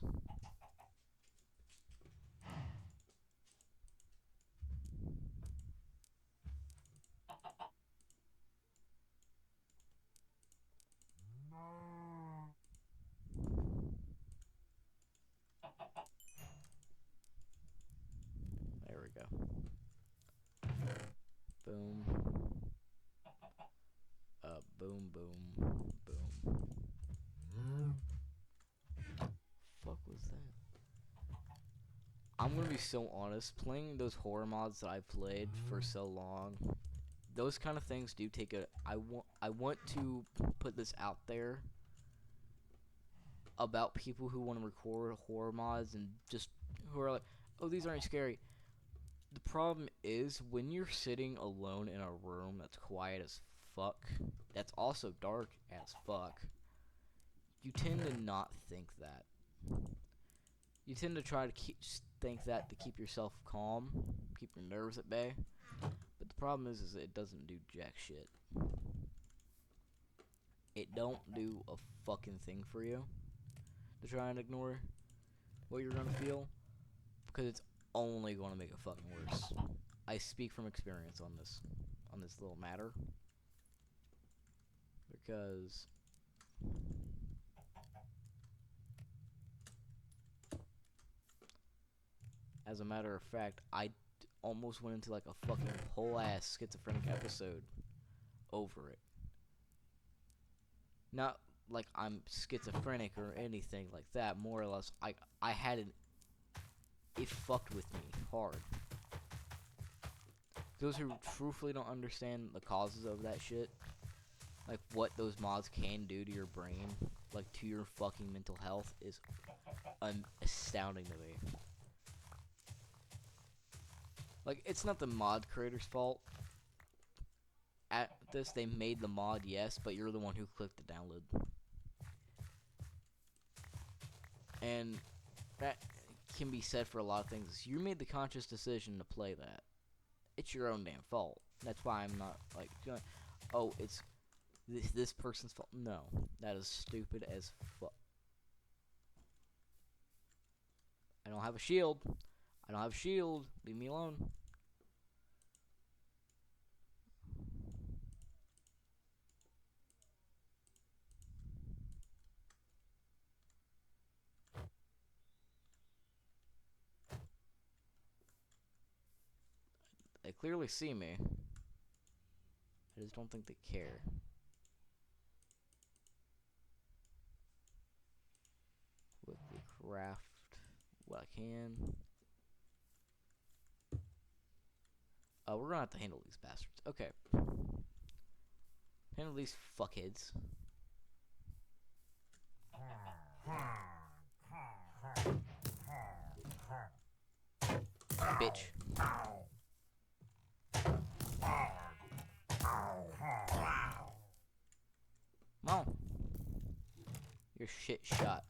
There we go. Boom. Boom, boom, boom. Fuck was that? I'm gonna be so honest. Playing those horror mods that I've played for so long, those kind of things do take a. I want to put this out there about people who want to record horror mods and just who are like, oh, these aren't scary. The problem is when you're sitting alone in a room that's quiet as fuck, that's also dark as fuck, you tend to not think that. You tend to try to think that to keep yourself calm, keep your nerves at bay. But the problem is it doesn't do jack shit. It don't do a fucking thing for you to try and ignore what you're gonna feel, because it's only gonna make it fucking worse. I speak from experience on this little matter, because as a matter of fact, I almost went into like a fucking whole ass schizophrenic episode over it. Not like I'm schizophrenic or anything like that. More or less, I had an. It fucked with me hard. Those who truthfully don't understand the causes of that shit, like what those mods can do to your brain, like to your fucking mental health, is astounding to me. Like, it's not the mod creator's fault. At this, they made the mod, yes, but you're the one who clicked the download. And that can be said for a lot of things. You made the conscious decision to play that. It's your own damn fault. That's why I'm not like, oh, it's this person's fault. No, that is stupid as fuck. I don't have a shield. I don't have a shield. Leave me alone. They clearly see me. I just don't think they care. Quickly craft what I can. We're gonna have to handle these bastards. Okay. Handle these fuckheads. Bitch. Come on. You're shit shot.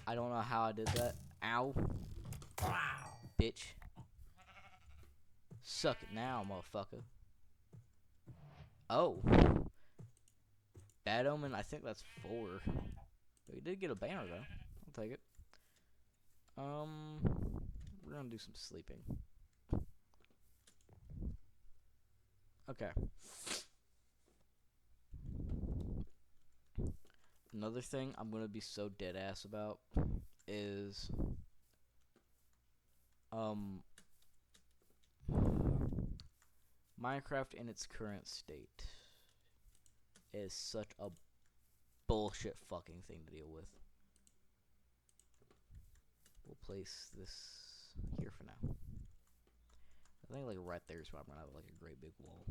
I don't know how I did that. Ow. Bitch. Suck it now, motherfucker. Oh. Bad Omen, I think that's 4. We did get a banner, though. I'll take it. We're gonna do some sleeping. Okay. Another thing I'm gonna be so dead ass about is Minecraft in its current state. is such a bullshit fucking thing to deal with. We'll place this here for now. I think like right there is probably gonna have like a great big wall.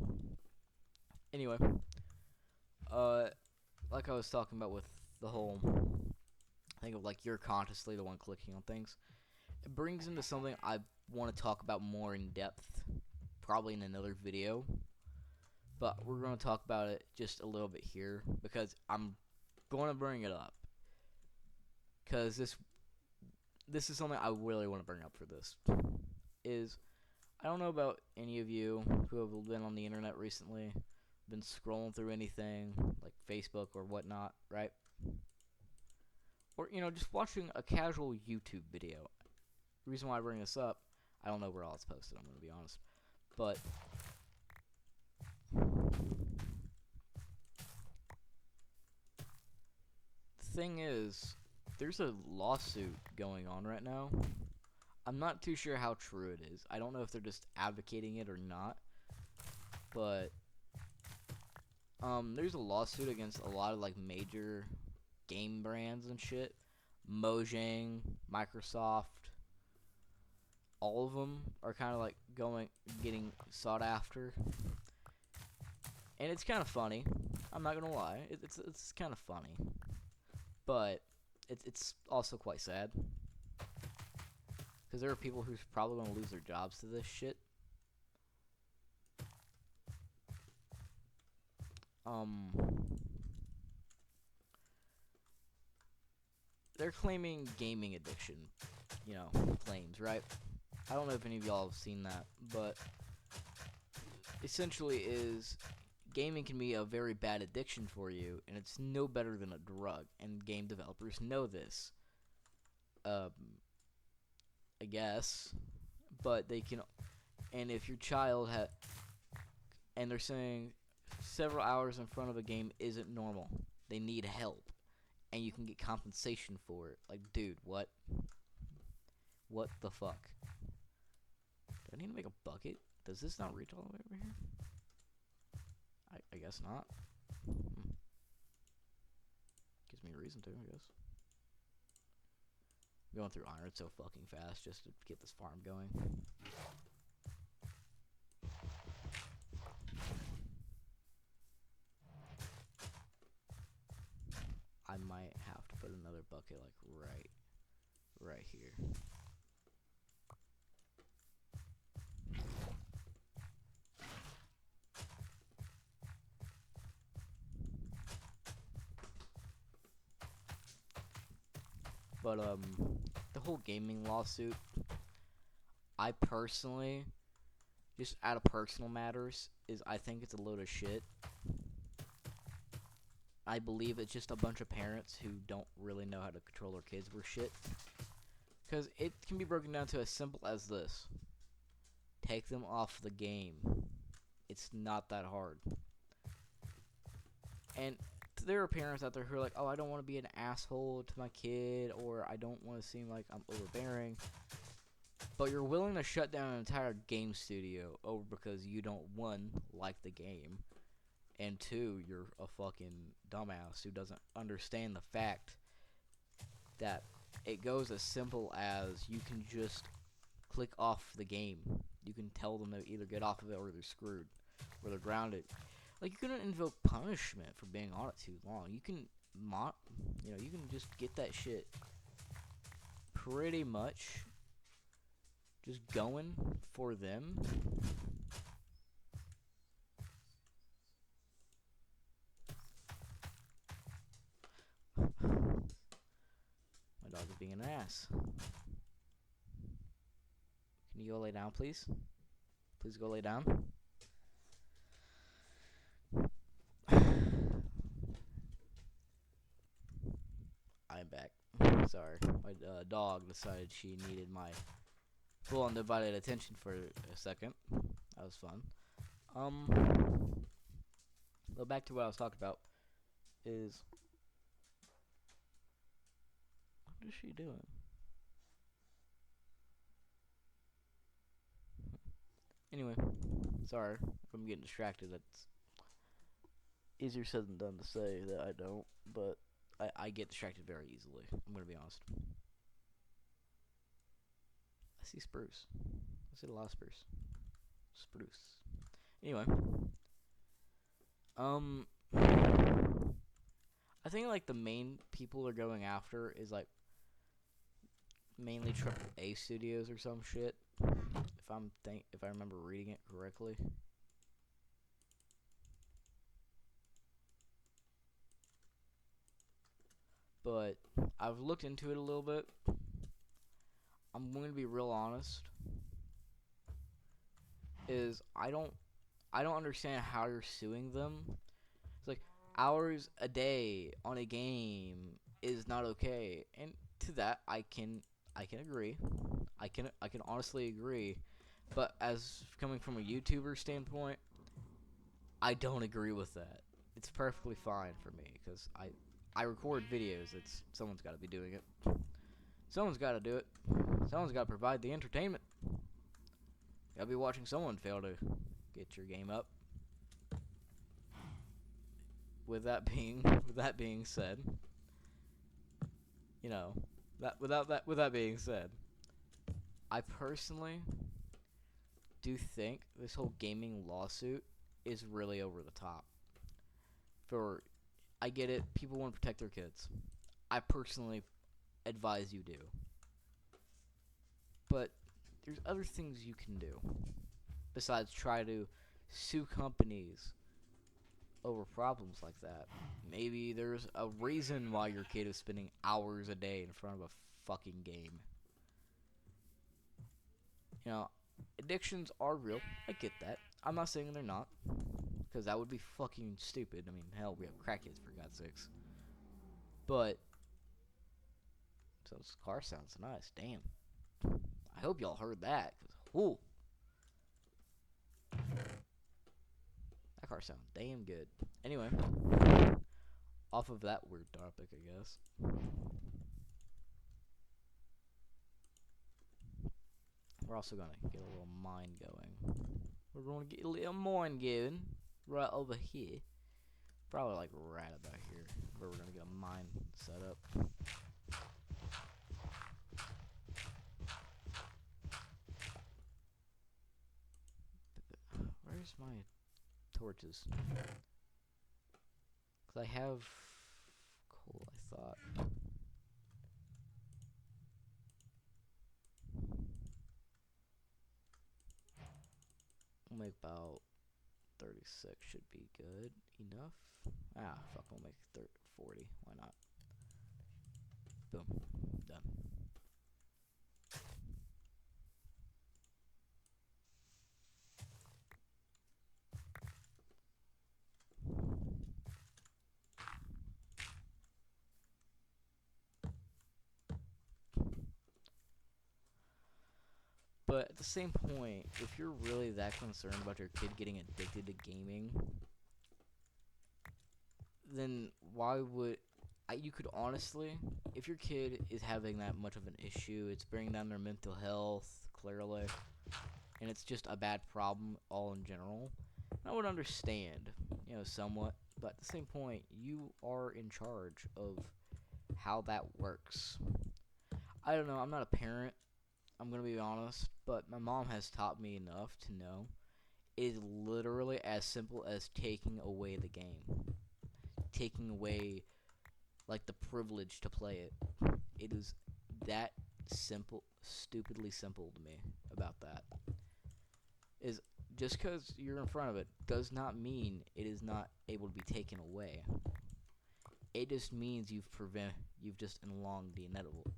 Anyway, like I was talking about with the whole thing of like you're consciously the one clicking on things. It brings into something I want to talk about more in depth, probably in another video. But we're going to talk about it just a little bit here because I'm going to bring it up. Because this is something I really want to bring up for this. I don't know about any of you who have been on the internet recently, been scrolling through anything like Facebook or whatnot, right? Or, just watching a casual YouTube video. The reason why I bring this up, I don't know where all it's posted, I'm going to be honest. But the thing is, there's a lawsuit going on right now. I'm not too sure how true it is. I don't know if they're just advocating it or not. But there's a lawsuit against a lot of like major game brands and shit. Mojang, Microsoft, all of them are kind of like getting sought after. And it's kind of funny. I'm not gonna lie. It's kind of funny. But it's also quite sad. Because there are people who's probably going to lose their jobs to this shit. They're claiming gaming addiction, claims, right? I don't know if any of y'all have seen that, but essentially is gaming can be a very bad addiction for you, and it's no better than a drug, and game developers know this. I guess, but they can, and if your child and they're saying several hours in front of a game isn't normal, they need help, and you can get compensation for it. Like, dude, what the fuck? Do I need to make a bucket? Does this not reach all the way over here? I guess not. Gives me a reason to, I guess. I'm going through iron so fucking fast just to get this farm going. I might have to put another bucket like right here. But the whole gaming lawsuit, I personally, just out of personal matters, I think it's a load of shit. I believe it's just a bunch of parents who don't really know how to control their kids for shit. Because it can be broken down to as simple as this. Take them off the game. It's not that hard. And there are parents out there who are like, oh, I don't want to be an asshole to my kid, or I don't want to seem like I'm overbearing. But you're willing to shut down an entire game studio over because you don't, one, like the game, and two, you're a fucking dumbass who doesn't understand the fact that it goes as simple as you can just click off the game. You can tell them to either get off of it or they're screwed, or they're grounded. Like, you couldn't invoke punishment for being on it too long. You can you can just get that shit pretty much just going for them. My dog is being an ass. Can you go lay down, please? Please go lay down. I'm back. Sorry. My dog decided she needed my full undivided attention for a second. That was fun. Well, back to what I was talking about is... What is she doing? Anyway, sorry if I'm getting distracted. Easier said than done to say that I don't, but I get distracted very easily. I'm gonna be honest. I see spruce. I see a lot of spruce. Spruce. Anyway, um, I think like the main people they're going after is like mainly AAA studios or some shit. If I remember reading it correctly. But I've looked into it a little bit. I'm going to be real honest. Is I don't understand how you're suing them. It's like hours a day on a game is not okay, and to that I can agree. I can honestly agree, but as coming from a YouTuber standpoint, I don't agree with that. It's perfectly fine for me because I record videos. It's someone's got to be doing it. Someone's got to do it. Someone's got to provide the entertainment. Gotta be watching someone fail to get your game up. With that being said, you know, with that being said, I personally do think this whole gaming lawsuit is really over the top. For I get it, people want to protect their kids. I personally advise you do. But there's other things you can do besides try to sue companies over problems like that. Maybe there's a reason why your kid is spending hours a day in front of a fucking game. You know, addictions are real. I get that. I'm not saying they're not, because that would be fucking stupid. I mean, hell, we have crackheads for God's sakes. But so this car sounds nice. Damn. I hope y'all heard that, cause whoo, that car sounds damn good. Anyway, off of that weird topic, I guess. We're also gonna get a little mine going. We're gonna get a little mine going right over here. Probably like right about here, where we're gonna get a mine set up. Where's my torches? Cause I have coal, I thought. We'll make about 36 should be good enough. Ah, fuck, we'll make 40. Why not? Boom. Done. But at the same point, if you're really that concerned about your kid getting addicted to gaming, then why would you could honestly, if your kid is having that much of an issue, it's bringing down their mental health clearly, and it's just a bad problem all in general, I would understand, somewhat. But at the same point, you are in charge of how that works. I don't know. I'm not a parent. I'm gonna be honest, but my mom has taught me enough to know it is literally as simple as taking away the game, taking away like the privilege to play it. It is that simple, stupidly simple to me about that. Is just because you're in front of it does not mean it is not able to be taken away. It just means you've just enlonged the inevitable.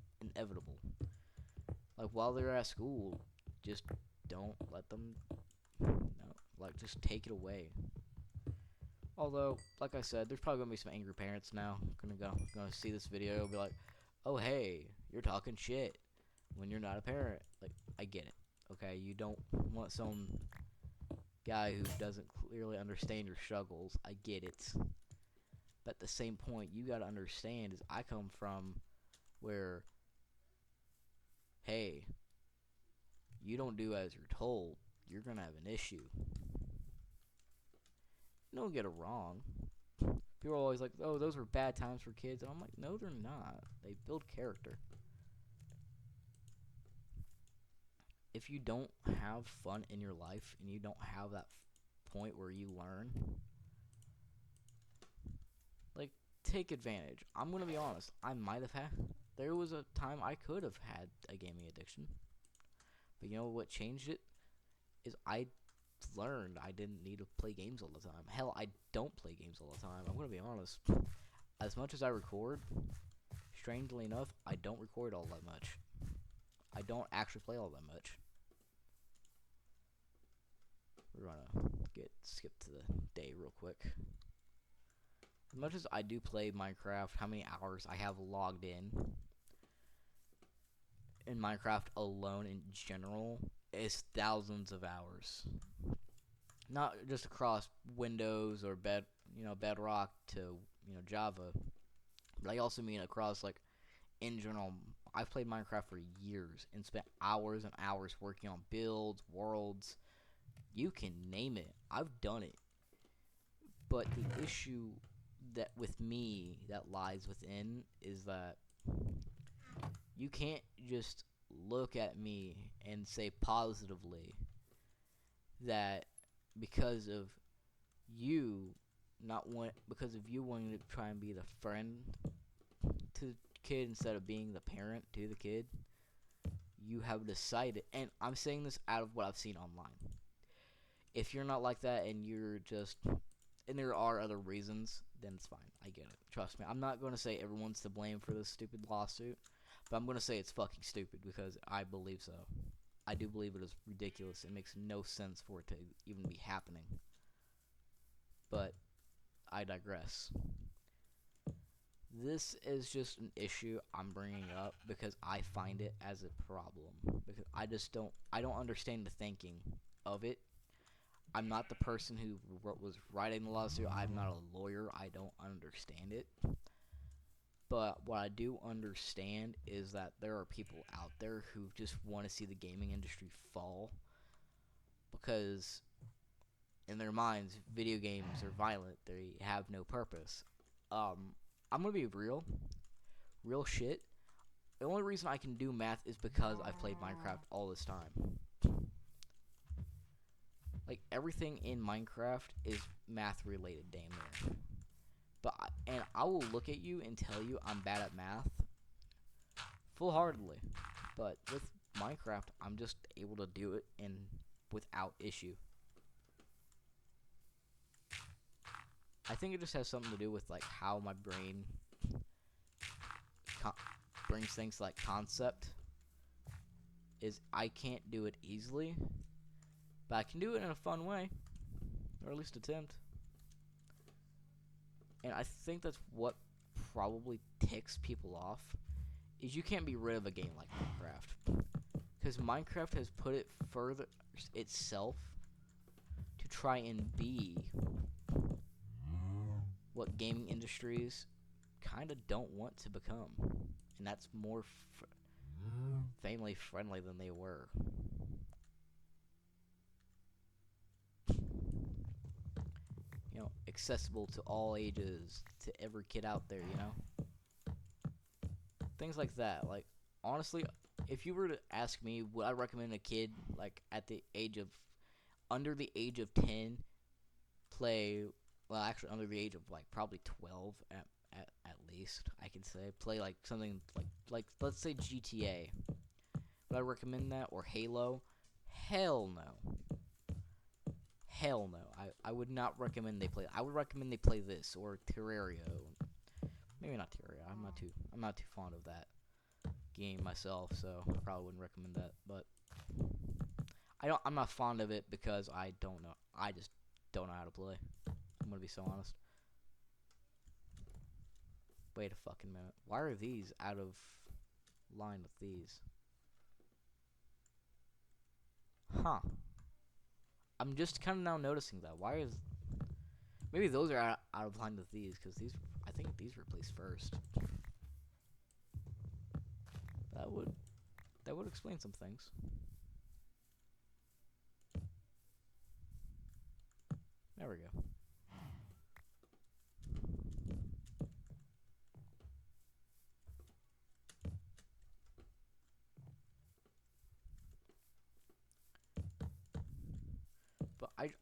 Like while they're at school, just don't let them, just take it away. Although, like I said, there's probably gonna be some angry parents now gonna see this video and be like, "Oh hey, you're talking shit when you're not a parent." Like, I get it. Okay, you don't want some guy who doesn't clearly understand your struggles. I get it. But at the same point, you gotta understand is I come from where, hey, you don't do as you're told, you're gonna have an issue. Don't get it wrong. People are always like, oh, those were bad times for kids. And I'm like, no, they're not. They build character. If you don't have fun in your life and you don't have that point where you learn, like, take advantage. I'm going to be honest. I might have had. There was a time I could have had a gaming addiction. But you know what changed it? Is I learned I didn't need to play games all the time. Hell, I don't play games all the time. I'm going to be honest. As much as I record, strangely enough, I don't record all that much. I don't actually play all that much. We're gonna skip to the day real quick. As much as I do play Minecraft, how many hours I have logged in Minecraft alone in general is thousands of hours. Not just across Windows or Bedrock to Java, but I also mean across like in general. I've played Minecraft for years and spent hours and hours working on builds, worlds. You can name it. I've done it. But the issue that with me that lies within is that you can't just look at me and say positively that because of you because of you wanting to try and be the friend to the kid instead of being the parent to the kid, you have decided, and I'm saying this out of what I've seen online. If you're not like that and you're just, and there are other reasons, then it's fine. I get it. Trust me. I'm not going to say everyone's to blame for this stupid lawsuit, but I'm going to say it's fucking stupid because I believe so. I do believe it is ridiculous. It makes no sense for it to even be happening. But I digress. This is just an issue I'm bringing up because I find it as a problem. Because I don't understand the thinking of it. I'm not the person who was writing the lawsuit. I'm not a lawyer. I don't understand it. But what I do understand is that there are people out there who just want to see the gaming industry fall. Because in their minds, video games are violent. They have no purpose. I'm going to be real shit. The only reason I can do math is because I've played Minecraft all this time. Like, everything in Minecraft is math related, damn near. But I will look at you and tell you I'm bad at math full-heartedly. But with Minecraft, I'm just able to do it without issue. I think it just has something to do with like how my brain brings things like concept. Is I can't do it easily, but I can do it in a fun way, or at least attempt. And I think that's what probably ticks people off, is you can't be rid of a game like Minecraft. Because Minecraft has put it further itself to try and be what gaming industries kind of don't want to become. And that's more family friendly than they were. Accessible to all ages, to every kid out there, things like that. Like, honestly, if you were to ask me, would I recommend a kid like under the age of 10 play, well, actually under the age of like probably 12 at least, I can say, play like something like let's say GTA. Would I recommend that, or Halo? Hell no. Hell no. I would not recommend they play. I would recommend they play this or Terraria. Maybe not Terraria. I'm not too fond of that game myself, so I probably wouldn't recommend that. But I'm not fond of it because I don't know. I just don't know how to play. I'm gonna be so honest. Wait a fucking minute. Why are these out of line with these? Huh. I'm just kind of now noticing that. Why is... Maybe those are out of line with these, because these... I think these were placed first. That would explain some things. There we go.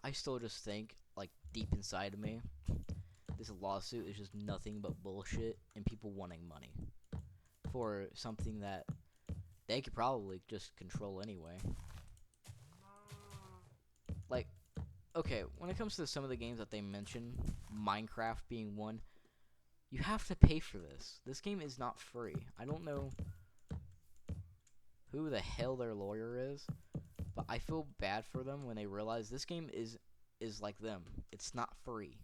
I still just think, like, deep inside of me, this lawsuit is just nothing but bullshit and people wanting money for something that they could probably just control anyway. Like, okay, when it comes to some of the games that they mention, Minecraft being one, you have to pay for this. This game is not free. I don't know who the hell their lawyer is, but I feel bad for them when they realize this game is like them. It's not free.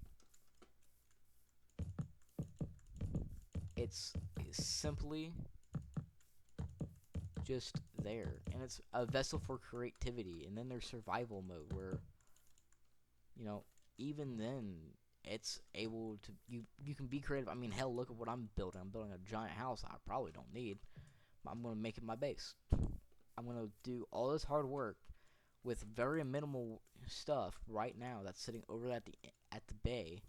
It's simply just there, and it's a vessel for creativity. And then there's survival mode where, you know, even then it's able to you can be creative. I mean, hell, look at what I'm building. I'm building a giant house I probably don't need, but I'm gonna make it my base. I'm gonna do all this hard work with very minimal stuff right now that's sitting over at the bay,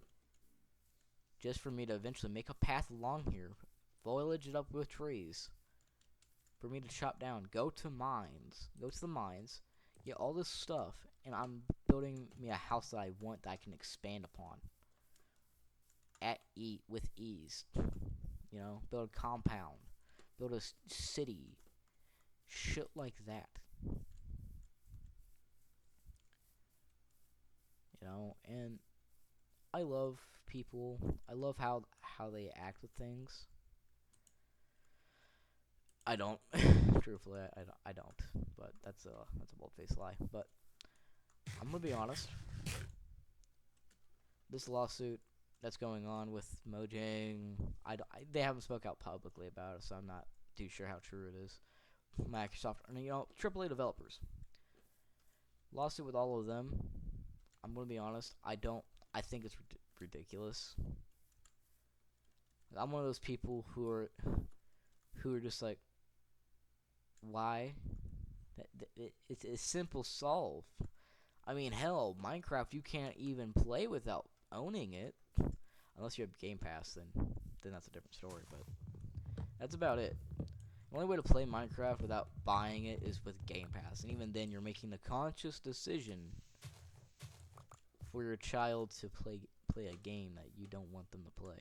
just for me to eventually make a path along here, foliage it up with trees, for me to chop down, go to the mines, get all this stuff, and I'm building me a house that I want, that I can expand upon with ease. You know, build a compound, build a city, shit like that. You know, and I love people. I love how they act with things. I don't. Truthfully, I don't. But that's a bold-faced lie. But I'm gonna be honest. This lawsuit that's going on with Mojang, they haven't spoke out publicly about it, so I'm not too sure how true it is. Microsoft, and you know, AAA developers. Lawsuit with all of them. I'm gonna be honest. I think it's ridiculous. I'm one of those people who are just like, why? It's a simple solve. I mean, hell, Minecraft you can't even play without owning it, unless you have Game Pass. Then that's a different story. But that's about it. The only way to play Minecraft without buying it is with Game Pass, and even then, you're making the conscious decision for your child to play a game that you don't want them to play.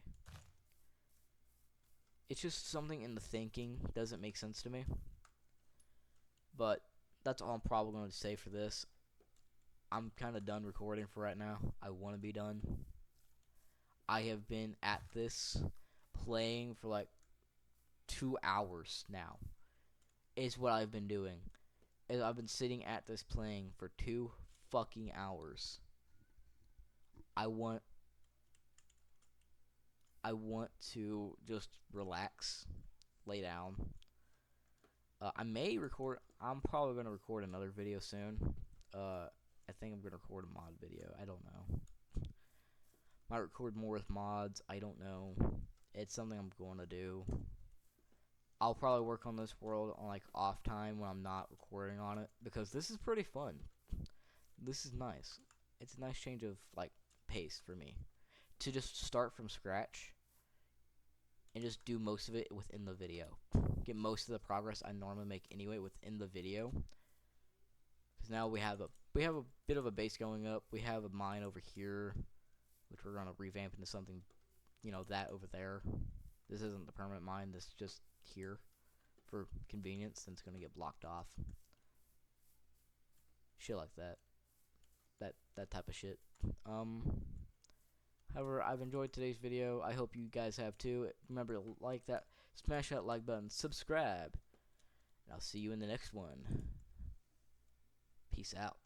It's just something in the thinking doesn't make sense to me. But that's all I'm probably going to say for this. I'm kind of done recording for right now. I want to be done. I have been at this playing for like 2 hours now. Is what I've been doing. I've been sitting at this playing for 2 fucking hours. I want to just relax, lay down. I may record. I'm probably gonna record another video soon. I think I'm gonna record a mod video. I don't know. Might record more with mods. I don't know. It's something I'm going to do. I'll probably work on this world on like off time when I'm not recording on it, because this is pretty fun. This is nice. It's a nice change of like pace for me to just start from scratch and just do most of it within the video. Get most of the progress I normally make anyway within the video. Because now we have a bit of a base going up. We have a mine over here, which we're gonna revamp into something, you know, that over there. This isn't the permanent mine. This is just here for convenience, and it's gonna get blocked off. Shit like that. That type of shit. However, I've enjoyed today's video. I hope you guys have too. Remember to like that, smash that like button, subscribe, and I'll see you in the next one. Peace out.